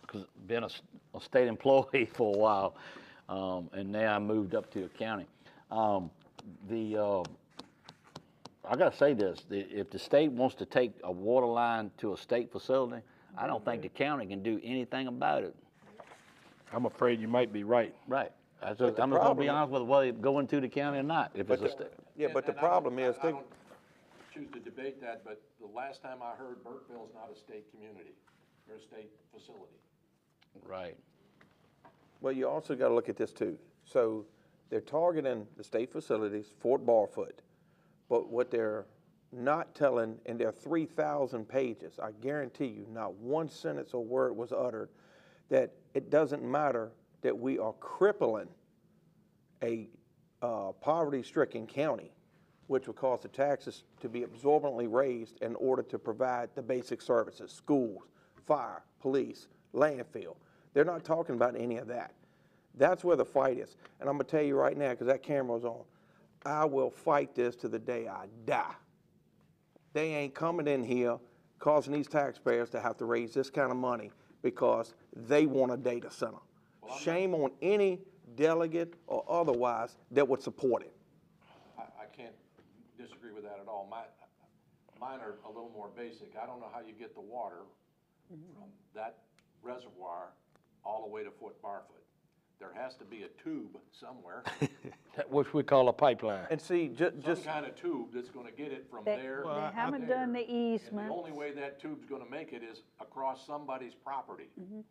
because been a state employee for a while, and now I moved up to a county. I gotta say this, if the state wants to take a water line to a state facility, I don't think the county can do anything about it. I'm afraid you might be right. Right. I'm the just gonna be problem- honest with whether it go into the county or not, if it's a state. Yeah, but the And I don't- problem is, I don't choose to debate that, but the last time I heard, Burkeville's not a state community. They're a state facility. Right. well, you also got to look at this too. So they're targeting the state facilities, Fort Barfoot, but what they're not telling in their 3,000 pages, I guarantee you, not one sentence or word was uttered that it doesn't matter that we are crippling a poverty-stricken county, which would cause the taxes to be absorbently raised in order to provide the basic services, schools, fire, police, landfill. They're not talking about any of that. That's where the fight is. And I'm gonna tell you right now, because that camera's on, I will fight this to the day I die. They ain't coming in here causing these taxpayers to have to raise this kind of money because they want a data center. Shame on any delegate or otherwise that would support it. I can't disagree with that at all. Mine are a little more basic. I don't know how you get the water from that reservoir all the way to Fort Barfoot. There has to be a tube somewhere, Which we call a pipeline. And see, some just, kind of tube that's gonna get it from They there. they to haven't there. done the And the easements. only way that tube's gonna make it is across somebody's property. Mm-hmm.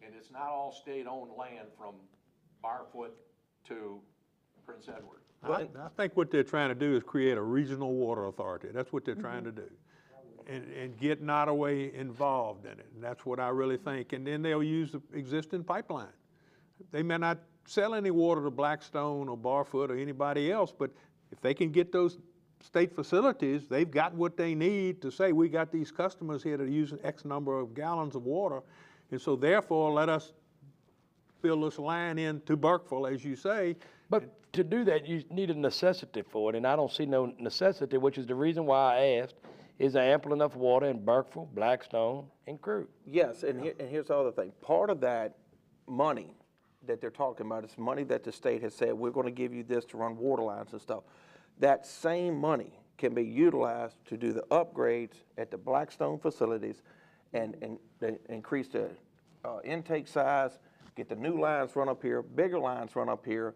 And it's not all state-owned land from Barfoot to Prince Edward. I think what they're trying to do is create a regional water authority. That's what they're trying to do. And get Nottoway involved in it. And that's what I really think. And then they'll use the existing pipeline. They may not sell any water to Blackstone or Barfoot or anybody else, but if they can get those state facilities, they've got what they need to say, we got these customers here that are using X number of gallons of water, and so therefore, let us fill this line into Burkeville, as you say. But to do that, you need a necessity for it, and I don't see no necessity, which is the reason why I asked, is there ample enough water in Burkeville, Blackstone, and Crew? Yes, and here's the other thing. Part of that money that they're talking about is money that the state has said, we're gonna give you this to run water lines and stuff. That same money can be utilized to do the upgrades at the Blackstone facilities and increase the intake size, get the new lines run up here, bigger lines run up here.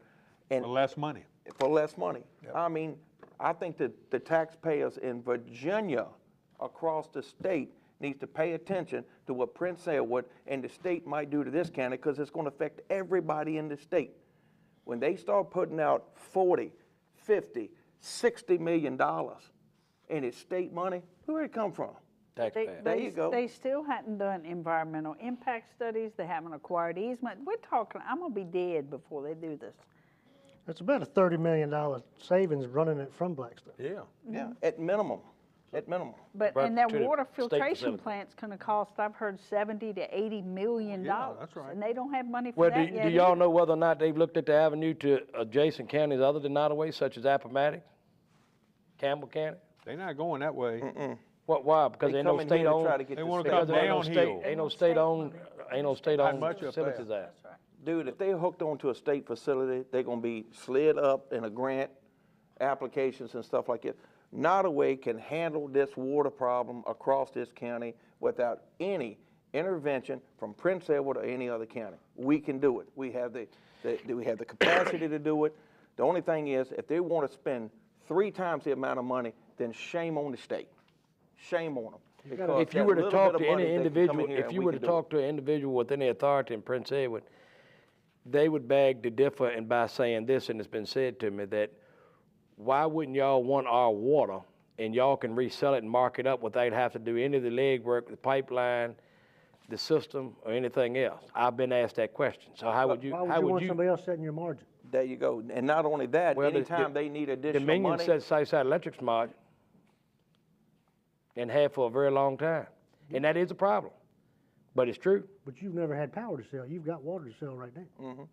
And For less money. for less money. I mean, I think that the taxpayers in Virginia across the state needs to pay attention to what Prince Edward and the state might do to this county, because it's going to affect everybody in the state. When they start putting out 40, 50, 60 million dollars in its state money, where did it come from? Taxpayer. There you go. They still hadn't done environmental impact studies, they haven't acquired easement. We're talking, I'm gonna be dead before they do this. It's about a $30 million savings running it from Blackstone. Yeah. Yeah, at minimum, at minimum. But, Right and their to the water state filtration facility. plant's gonna cost, I've heard, $70 to $80 million. Yeah, that's right. And they don't have money for Well, that do yet. y'all know whether or not they've looked at the avenue to adjacent counties other than Nottoway, such as Appomattox, Campbell County? They're not going that way. What, why? Because They ain't no come in here to state-owned. try to get They the wanna state- come Because there ain't no downhill. state, ain't no state-owned much up facilities there. That's right. Dude, if they hooked onto a state facility, they're gonna be slid up in a grant applications and stuff like that. Nottoway can handle this water problem across this county without any intervention from Prince Edward or any other county. We can do it. We have the capacity to do it. The only thing is, if they wanna spend 3 times the amount of money, then shame on the state. Shame on them. If you were to talk to any individual, if you were to talk to an individual with any authority in Prince Edward, they would beg to differ, and by saying this, and it's been said to me, that why wouldn't y'all want our water and y'all can resell it and mark it up without having to do any of the legwork, the pipeline, the system, or anything else? I've been asked that question. So how would you, Why how would you would want you? somebody else setting your margin? There you go. And not only that, Well, anytime they need additional Dominion money. said Southside Electric's margin, and have for a very long time. And that is a problem, but it's true. But you've never had power to sell. You've got water to sell right now.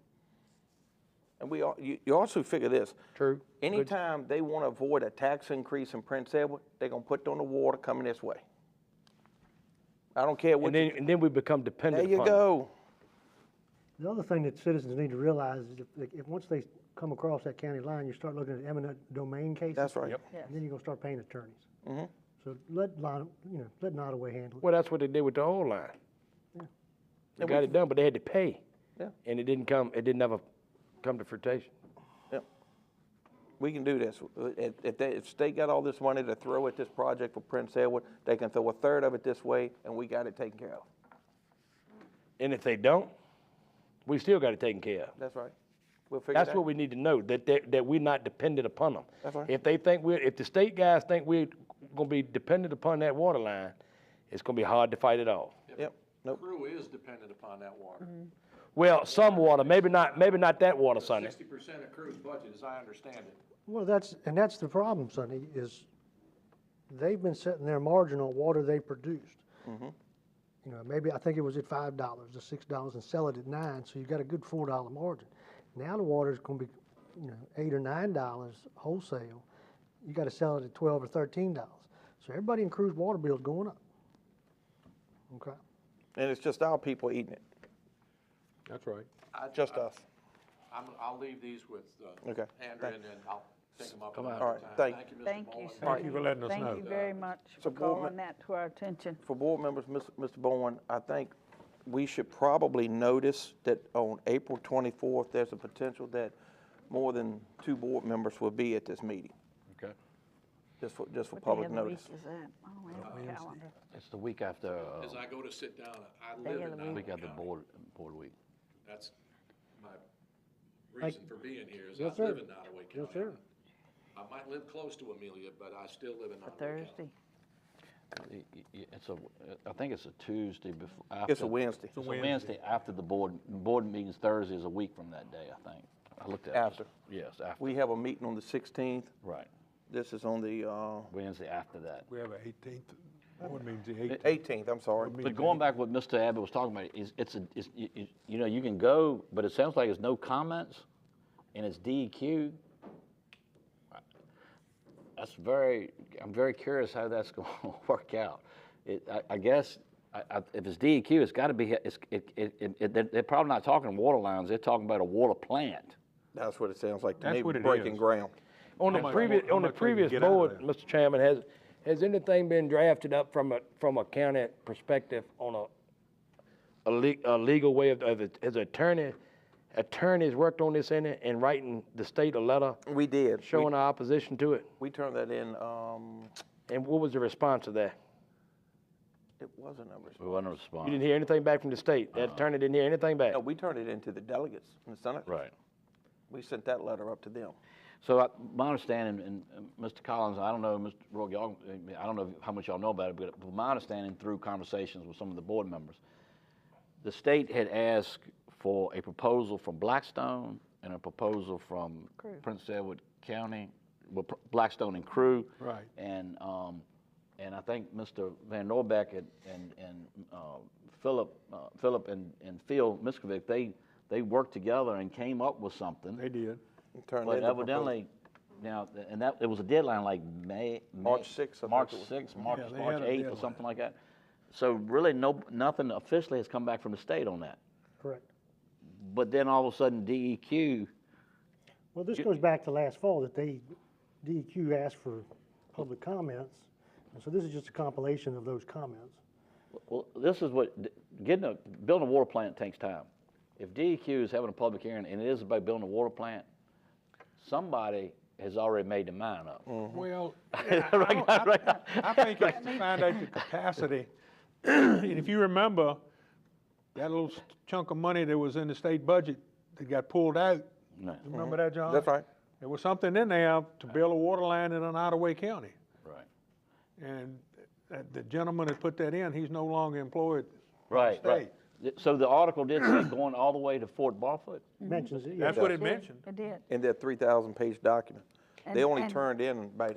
And you also figure this. True. Anytime they want to avoid a tax increase in Prince Edward, they're going to put on the water coming this way. I don't care what. And then we become There dependent you upon it. go. The other thing that citizens need to realize is if once they come across that county line, you start looking at eminent domain cases. That's right. Yes. And then you're gonna start paying attorneys. So let Nottoway handle it. Well, that's what they did with the old line. They And got we- it done, but they had to pay. Yeah. And it didn't ever come to fruition. Yep. We can do this. If state got all this money to throw at this project for Prince Edward, they can throw a third of it this way, and we got it taken care of. And if they don't, we still got it taken care of. That's right. We'll figure That's that. what we need to know, that we're not dependent upon them. That's right. If the state guys think we're gonna be dependent upon that water line, it's gonna be hard to fight it off. Yep. Nope. Crew is dependent upon that water. Well, some water, maybe not that water, Sonny. 60% of Crew's budget, as I understand it. Well, that's the problem, Sonny, is they've been setting their margin on water they produced. You know, maybe I think it was at $5 or $6 and sell it at $9, so you've got a good $4 margin. Now the water's gonna be, $8 or $9 wholesale. You gotta sell it at $12 or $13. So everybody in Crew's water bill's going up. Okay? And it's just our people eating it. That's right. Just us. I'll leave these with Okay. Andrew, and then I'll take them up Come another on. All right, time. thank you, Mr. Thank you, Bowen. sir. Thank you for letting us know. Thank you very much So for board calling me- that to our attention. For board members, Mr. Bowen, I think we should probably notice that on April 24th, there's a potential that more than 2 board members will be at this meeting, Okay. just for What day public of the week notice. is that? I don't have a calendar. It's the week after, As I go to sit down, I Day live of in the Nottoway week after County. board week. That's my reason for being here, is I Yes, sir. live in Nottoway County. Yes, sir. I might live close to Amelia, but I still live in For Nottoway County. Thursday. I think it's a Tuesday before. It's a Wednesday. It's a Wednesday after the board meeting's Thursday is a week from that day, I think. I looked at it. After. Yes, after. We have a meeting on the 16th, Right. This is on the Wednesday after that. We have an 18th, board meeting's the 18th. 18th, I'm sorry. But going back what Mr. Abbott was talking about, you know, you can go, but it sounds like there's no comments, and it's DEQ. I'm very curious how that's going to work out. I guess if it's DEQ, it's got to be. They're probably not talking water lines. They're talking about a water plant. That's what it sounds like to That's me, what it breaking is. ground. On How the much previous, more- how on the much we can previous get out of board, there? Mr. Chairman, has anything been drafted up from a county perspective on a legal way of, has attorneys worked on this and writing the state a letter We did. showing our opposition to it? We turned that in, And what was the response to that? it wasn't a We response. want to respond. You didn't hear anything back from the state? That attorney didn't hear anything back? No, we turned it into the delegates in the Senate. Right. We sent that letter up to them. So my understanding, and Mr. Collins, I don't know, Mr. Roy, I don't know how much y'all know about it, but from my understanding through conversations with some of the board members, the state had asked for a proposal from Blackstone and a proposal from Prince Edward County, well, Blackstone and Crew. Right. And I think Mr. Van Norbeck and Philip and Phil Miskovic, they worked together and came up with something. They did. We turned But in the evidently, now, and that, it was a deadline like March 6th, I think March it was. 6th, March Yeah, they had a 8th or deadline. something like that. So really, nothing officially has come back from the state on that. Correct. But then all of a sudden, DEQ, Well, this goes back to last fall that DEQ asked for public comments. And so this is just a compilation of those comments. well, this is what, building a water plant takes time. If DEQ is having a public hearing and it is about building a water plant, somebody has already made their mind up. Well, yeah, I think it's to find out the capacity. And if you remember, that little chunk of money that was in the state budget that got pulled out, No. you remember that, John? That's right. There was something in there to build a water line in Nottoway County. Right. And the gentleman that put that in, he's no longer employed. Right, right. So the article did say going all the way to Fort Barfoot? Mentions it, That's yes. what it mentioned. It did. In that 3,000-page document. They And- only and- turned in about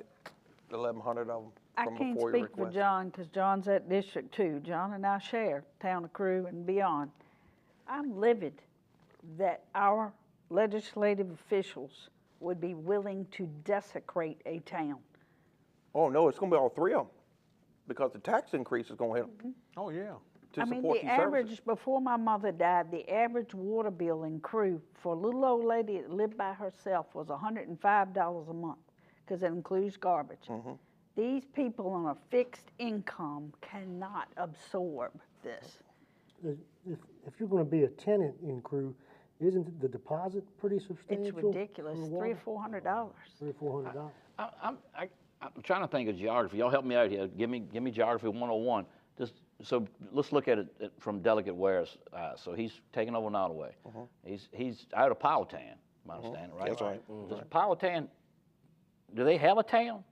1,100 of them I from can't before your speak for request. John, because John's at District 2. John and I share Town of Crew and beyond. I'm livid that our legislative officials would be willing to desecrate a town. Oh, no, it's gonna be all three of them, because the tax increase is gonna hit them Oh, yeah. to I mean, support the these services. average, before my mother died, the average water bill in Crew for a little old lady that lived by herself was $105 a month, because it includes garbage. Mm-hmm. These people on a fixed income cannot absorb this. If you're going to be a tenant in Crew, isn't the deposit pretty substantial? It's ridiculous, for $300 water? or $400. $300 or $400. I'm trying to think of geography. Y'all help me out here. Give me geography 101. So let's look at it from Delegate Ware's eyes. So he's taking over Nottoway. He's out of Powhatan, my understanding, right? That's right. Does Powhatan, do they have a town?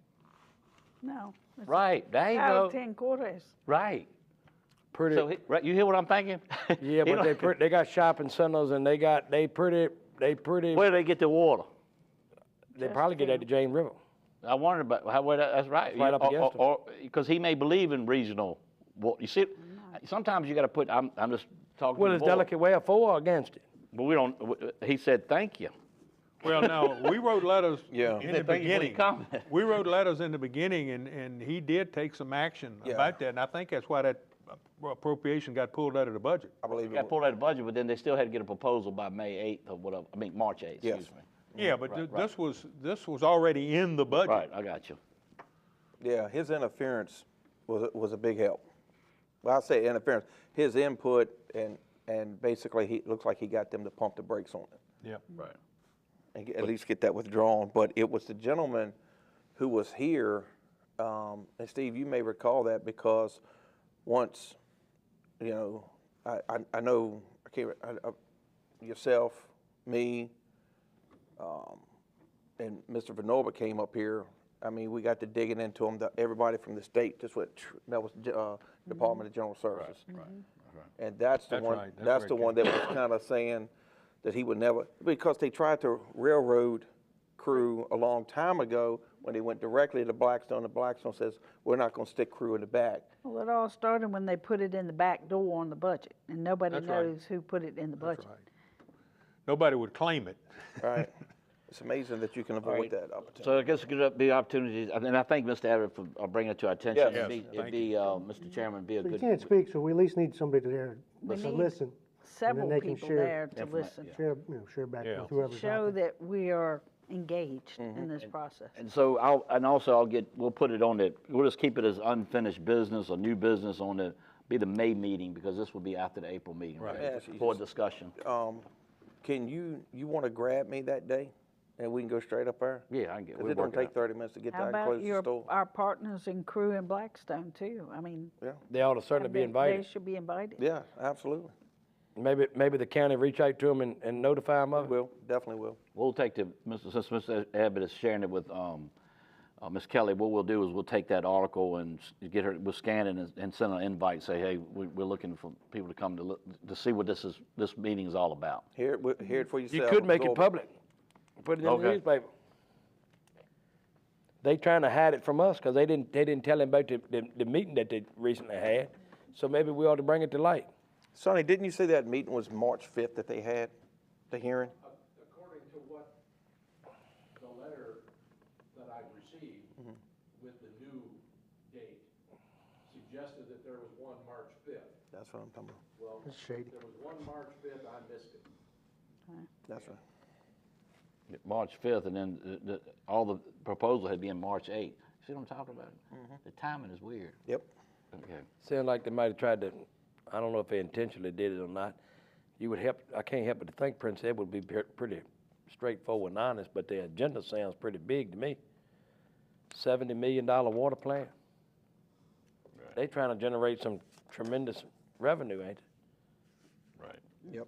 No. it's Right, there you Out go. of 10 quarters. Right. Pretty, So, right, you hear what I'm thinking? yeah, You but know, they got shopping centers and they pretty, where do they get their water? they probably get at the James River. I wondered about how, that's right. Right up against them. Because he may believe in regional water. You see, sometimes you got to put, I'm just talking Well, to is the board. Delegate Ware for or against it? But we don't, he said, thank you. Well, now, we wrote letters Yeah. in the Thank you for your beginning. comment. We wrote letters in the beginning, and he did take some action Yeah. about that, and I think that's why that appropriation got pulled out of the budget. I believe it Got was. pulled out of the budget, but then they still had to get a proposal by May 8th or whatever, March 8th, Yes. excuse me. Yeah, but Right, this was already in the budget. Right, I got you. Yeah, his interference was a big help. Well, I say interference, his input and basically he looks like he got them to pump the brakes on it. Yep. Right. And at least get that withdrawn. But it was the gentleman who was here, and Steve, you may recall that because once, you know, I know yourself, me, and Mr. Vanoba came up here. I mean, we got to digging into them. Everybody from the state just went. That was Department of General Services. Right. And that's the That's one. right. That's That's where the it one that was kind of saying that he would never, because they tried to railroad Crew a long time ago when they went directly to Blackstone, and Blackstone says, we're not gonna stick crew in the back. Well, it all started when they put it in the back door on the budget, and nobody That's right. knows who put it in the budget. Right. Nobody would claim it. Right. It's amazing that you can avoid that opportunity. So I guess it could be opportunities, and I thank Mr. Abbott for bringing it to our attention. Yes. It'd be, Mr. Chairman, be a So you good. can't speak, so we at least need somebody there We to need listen. Several they can people share there to information, listen, Share back Yeah. with whoever's out show there. that we are engaged in this process. And so we'll put it on we'll just keep it as unfinished business or new business be the May meeting, because this will be after the April meeting. Right. Yes, For discussion. Can you wanna grab me that day, and we can go straight up there? Yeah, I can get, Cause we'll it don't work it take out. 30 minutes to get How there and about close the store. our partners and crew in Blackstone too? I mean, Yeah, They ought to certainly be they invited. should be invited. yeah, absolutely. Maybe the county reach out to them and notify them of it. Will, definitely will. We'll take since Mr. Abbott is sharing it with, Ms. Kelly, what we'll do is we'll take that article and we'll scan it and send an invite, say, hey, we're looking for people to come to see what this meeting is all about. Hear it for yourself. You could make it absorb public, put it in the Okay. newspaper. They trying to hide it from us because they didn't tell them about the meeting that they recently had. So maybe we ought to bring it to light. Sonny, didn't you say that meeting was March 5th that they had, the hearing? According to what the letter that I received with the new date suggested that there was one March 5th. That's what I'm talking about. Well, That's shady. there was one March 5th, I missed it. That's right. March 5th, and then all the proposal had been March 8th. See what I'm talking about? The timing is weird. Yep. Okay. Sound like they might have tried to, I don't know if they intentionally did it or not. I can't help but to think Prince Edward would be pretty straightforward and honest, but the agenda sounds pretty big to me. $70 million water plant. Right. They trying to generate some tremendous revenue, ain't they? Right. Yep.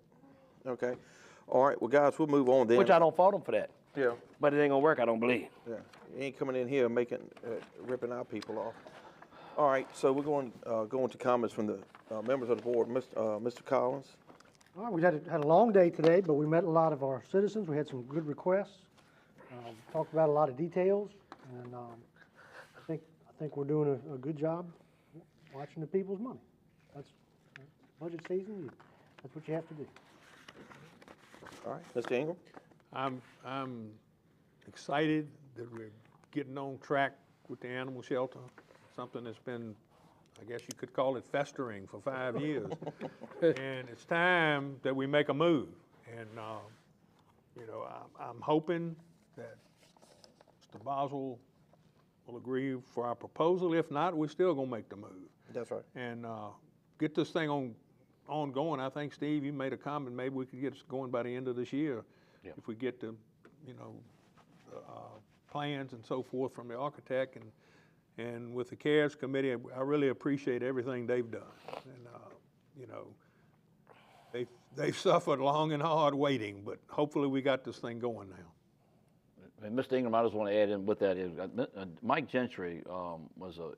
Okay. All right, well, guys, we'll move on then. Which I don't fault them for that. Yeah, But it ain't gonna work, I don't believe. yeah. You ain't coming in here ripping our people off. All right, so we're going to comments from the members of the board. Mr. Collins? All right, we had a long day today, but we met a lot of our citizens. We had some good requests. Talked about a lot of details, and I think we're doing a good job watching the people's money. That's budget season. That's what you have to do. All right, Mr. Ingram? I'm excited that we're getting on track with the animal shelter, something that's been, I guess you could call it festering for 5 years. And it's time that we make a move. And, I'm hoping that Mr. Boswell will agree for our proposal. If not, we're still gonna make the move. That's right. And get this thing ongoing. I think, Steve, you made a comment, maybe we could get us going by the end of this year. Yeah. If we get the, plans and so forth from the architect and with the CARES committee, I really appreciate everything they've done. And, they've suffered long and hard waiting, but hopefully we got this thing going now. And Mr. Ingram, I just want to add in with that is Mike Gentry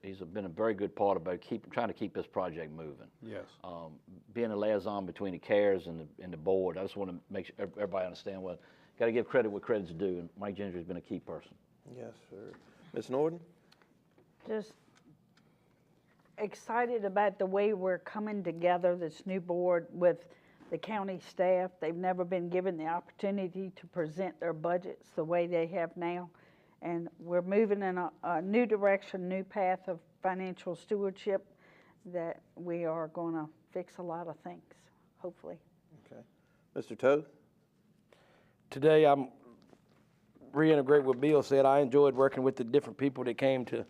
he's been a very good part about trying to keep this project moving. Yes. Being a liaison between the CARES and the board, I just want to make sure everybody understand got to give credit where credit's due, and Mike Gentry's been a key person. Yes, sir. Ms. Norton? Just excited about the way we're coming together, this new board with the county staff. They've never been given the opportunity to present their budgets the way they have now. And we're moving in a new direction, new path of financial stewardship that we are going to fix a lot of things, hopefully. Okay. Mr. Toad? Today, I'm reiterate what Bill said. I enjoyed working with the different people that came to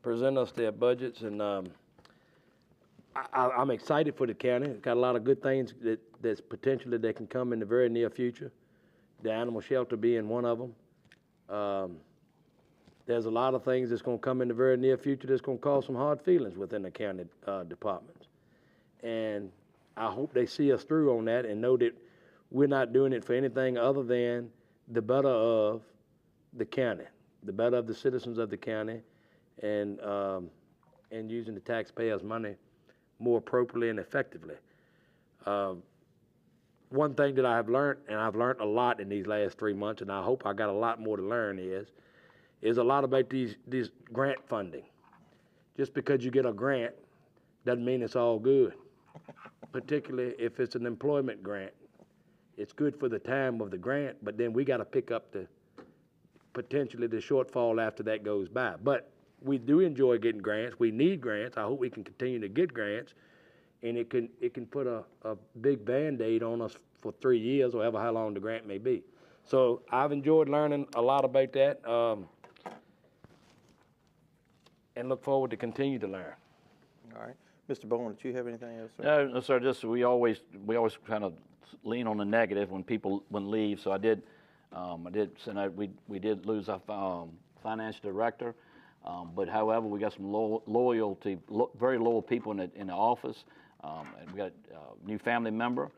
present us their budgets, and I'm excited for the county. It's got a lot of good things that's potentially that can come in the very near future. The animal shelter being one of them. There's a lot of things that's going to come in the very near future that's going to cause some hard feelings within the county departments. And I hope they see us through on that and know that we're not doing it for anything other than the better of the county, the better of the citizens of the county, and using the taxpayers' money more appropriately and effectively. One thing that I have learned, and I've learned a lot in these last 3 months, and I hope I got a lot more to learn, is is a lot about these grant funding. Just because you get a grant doesn't mean it's all good, particularly if it's an employment grant. It's good for the time of the grant, but then we got to pick up potentially the shortfall after that goes by. But we do enjoy getting grants. We need grants. I hope we can continue to get grants, and it can put a big Band-Aid on us for 3 years or ever how long the grant may be. So I've enjoyed learning a lot about that, and look forward to continue to learn. All right. Mr. Bowen, did you have anything else, sir? No, sir, just we always kind of lean on the negative when people leave. So I did send out, we did lose our financial director, but however, we got some very loyal people in the office. And we got a new family member.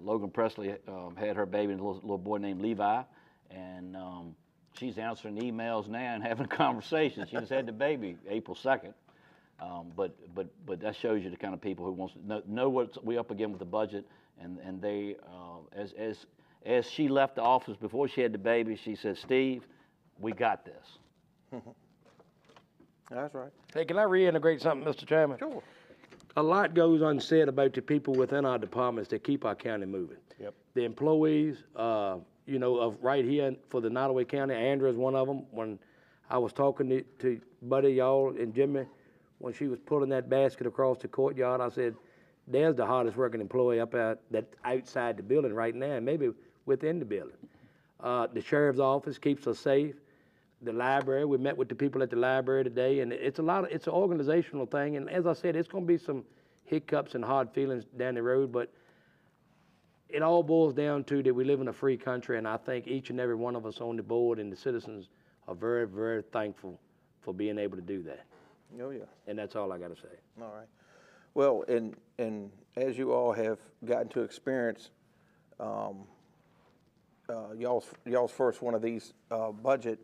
Logan Presley had her baby, a little boy named Levi, and she's answering emails now and having conversations. She just had the baby April 2nd. But that shows you the kind of people who wants to know what we up again with the budget, and they as she left the office before she had the baby, she said, "Steve, we got this." That's right. Hey, can I reintegrate something, Mr. Chairman? Sure. A lot goes unsaid about the people within our departments that keep our county moving. Yep. The employees, of right here for the Nottoway County, Andrew is one of them. When I was talking to Buddy, y'all, and Jimmy, when she was pulling that basket across the courtyard, I said, there's the hardest working employee that's outside the building right now, and maybe within the building. The sheriff's office keeps us safe. The library, we met with the people at the library today, and it's an organizational thing. And as I said, it's going to be some hiccups and hard feelings down the road, but it all boils down to that we live in a free country, and I think each and every one of us on the board and the citizens are very, very thankful for being able to do that. Oh, yeah. And that's all I got to say. All right. Well, and as you all have gotten to experience y'all's first one of these budget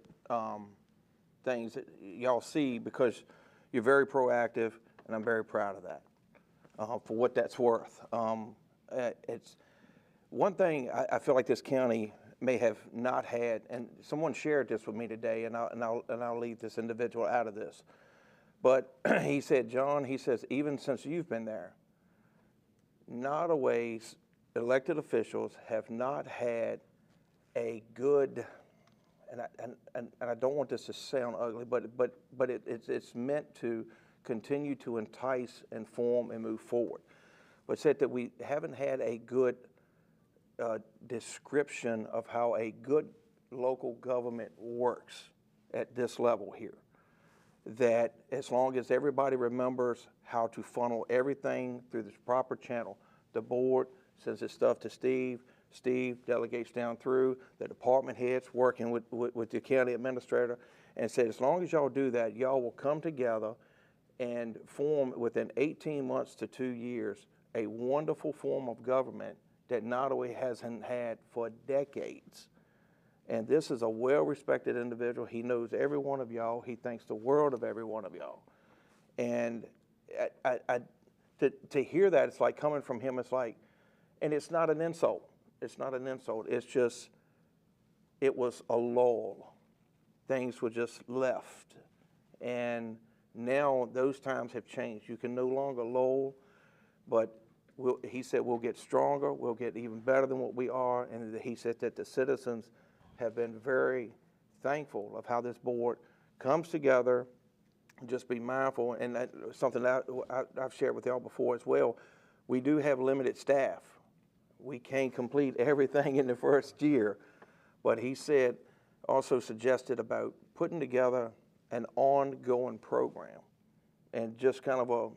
things that y'all see, because you're very proactive, and I'm very proud of that for what that's worth. It's one thing I feel like this county may have not had, and someone shared this with me today, and I'll leave this individual out of this. But he said, John, he says, even since you've been there, Nottoway's elected officials have not had a good, and I don't want this to sound ugly, but it's meant to continue to entice, inform, and move forward. But said that we haven't had a good description of how a good local government works at this level here. That as long as everybody remembers how to funnel everything through this proper channel, the board sends this stuff to Steve, Steve delegates down through, the department heads working with the county administrator, and said as long as y'all do that, y'all will come together and form within 18 months to 2 years a wonderful form of government that Nottoway hasn't had for decades. And this is a well-respected individual. He knows every one of y'all. He thinks the world of every one of y'all. And to hear that, it's like coming from him, it's like, and it's not an insult. It's not an insult. It's just, it was a lull. Things were just left. And now those times have changed. You can no longer lull, but he said we'll get stronger, we'll get even better than what we are, and he said that the citizens have been very thankful of how this board comes together. Just be mindful, and that's something that I've shared with y'all before as well. We do have limited staff. We can't complete everything in the first year, but he said, also suggested about putting together an ongoing program, and just kind of a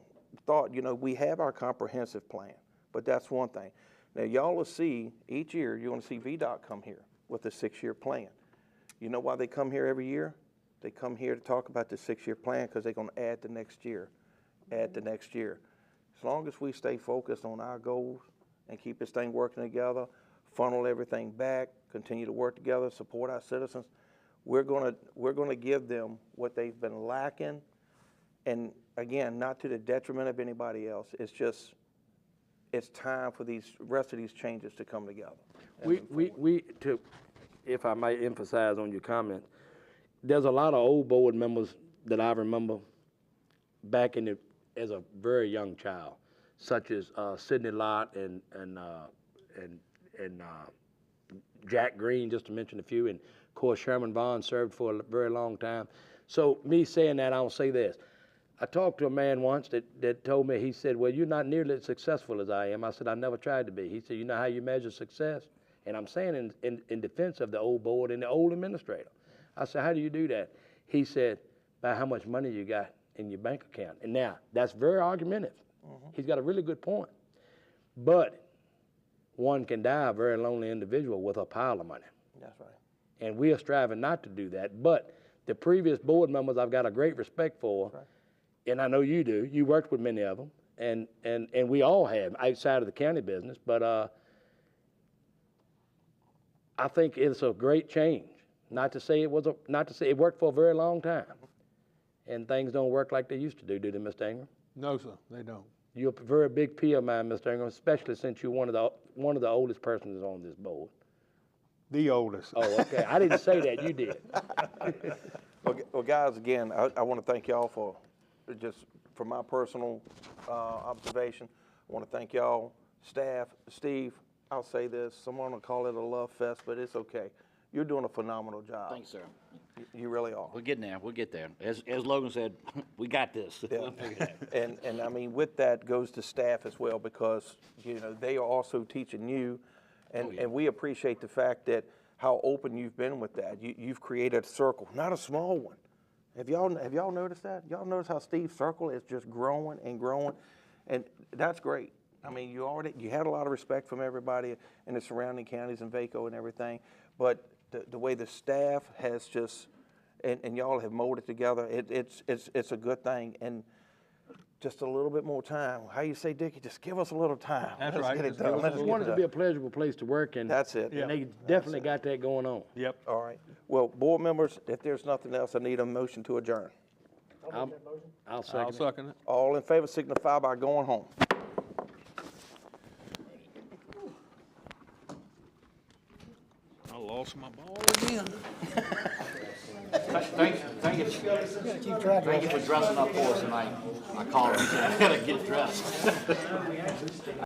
thought, we have our comprehensive plan, but that's one thing. Now, y'all will see, each year, you're going to see VDOT come here with a 6-year plan. You know why they come here every year? They come here to talk about the 6-year plan because they're going to add the next year, add the next year. As long as we stay focused on our goals and keep this thing working together, funnel everything back, continue to work together, support our citizens, we're going to give them what they've been lacking. And again, not to the detriment of anybody else. It's just, it's time for these rest of these changes to come together. If I might emphasize on your comment, there's a lot of old board members that I remember back as a very young child, such as Sidney Lott and Jack Green, just to mention a few, and of course Sherman Bond served for a very long time. So me saying that, I'll say this. I talked to a man once that told me, he said, well, you're not nearly as successful as I am. I said, I never tried to be. He said, you know how you measure success? And I'm saying in defense of the old board and the old administrator. I said, how do you do that? He said, by how much money you got in your bank account. And now, that's very argumentative. He's got a really good point. But one can die a very lonely individual with a pile of money. That's right. And we are striving not to do that. But the previous board members I've got a great respect for, Right. and I know you do. You worked with many of them, and we all have outside of the county business. But I think it's a great change. Not to say it worked for a very long time, and things don't work like they used to do they, Mr. Ingram? No, sir, they don't. You're a very big peer of mine, Mr. Ingram, especially since you're one of the oldest persons on this board. The oldest. Oh, okay. I didn't say that. You did. Well, guys, again, I want to thank y'all for just from my personal observation. I want to thank y'all, staff, Steve. I'll say this: someone will call it a love fest, but it's okay. You're doing a phenomenal job. Thanks, sir. You really are. We're getting there. We'll get there. As Logan said, we got this. Yeah. We'll figure it out. And I mean, with that goes to staff as well, because, you know, they are also teaching you, and we appreciate the fact that how open you've been with that. You've created a circle, not a small one. Have y'all noticed that? Y'all notice how Steve's circle is just growing and growing, and that's great. I mean, you had a lot of respect from everybody in the surrounding counties and VACO and everything, but the way the staff has just, and y'all have molded together, it's a good thing. And just a little bit more time. How you say, Dickie? Just give us a little time. That's Let's right. get it done. Let's We get want it it to be a done. pleasurable place to work, and That's it. and they definitely got that going on. Yep. All right. Well, board members, if there's nothing else, I need a motion to adjourn. I'll I'll second it. second it. All in favor signify by going home. I lost my ball again. Thank you for dressing up for us tonight. I called him and said, I gotta get dressed.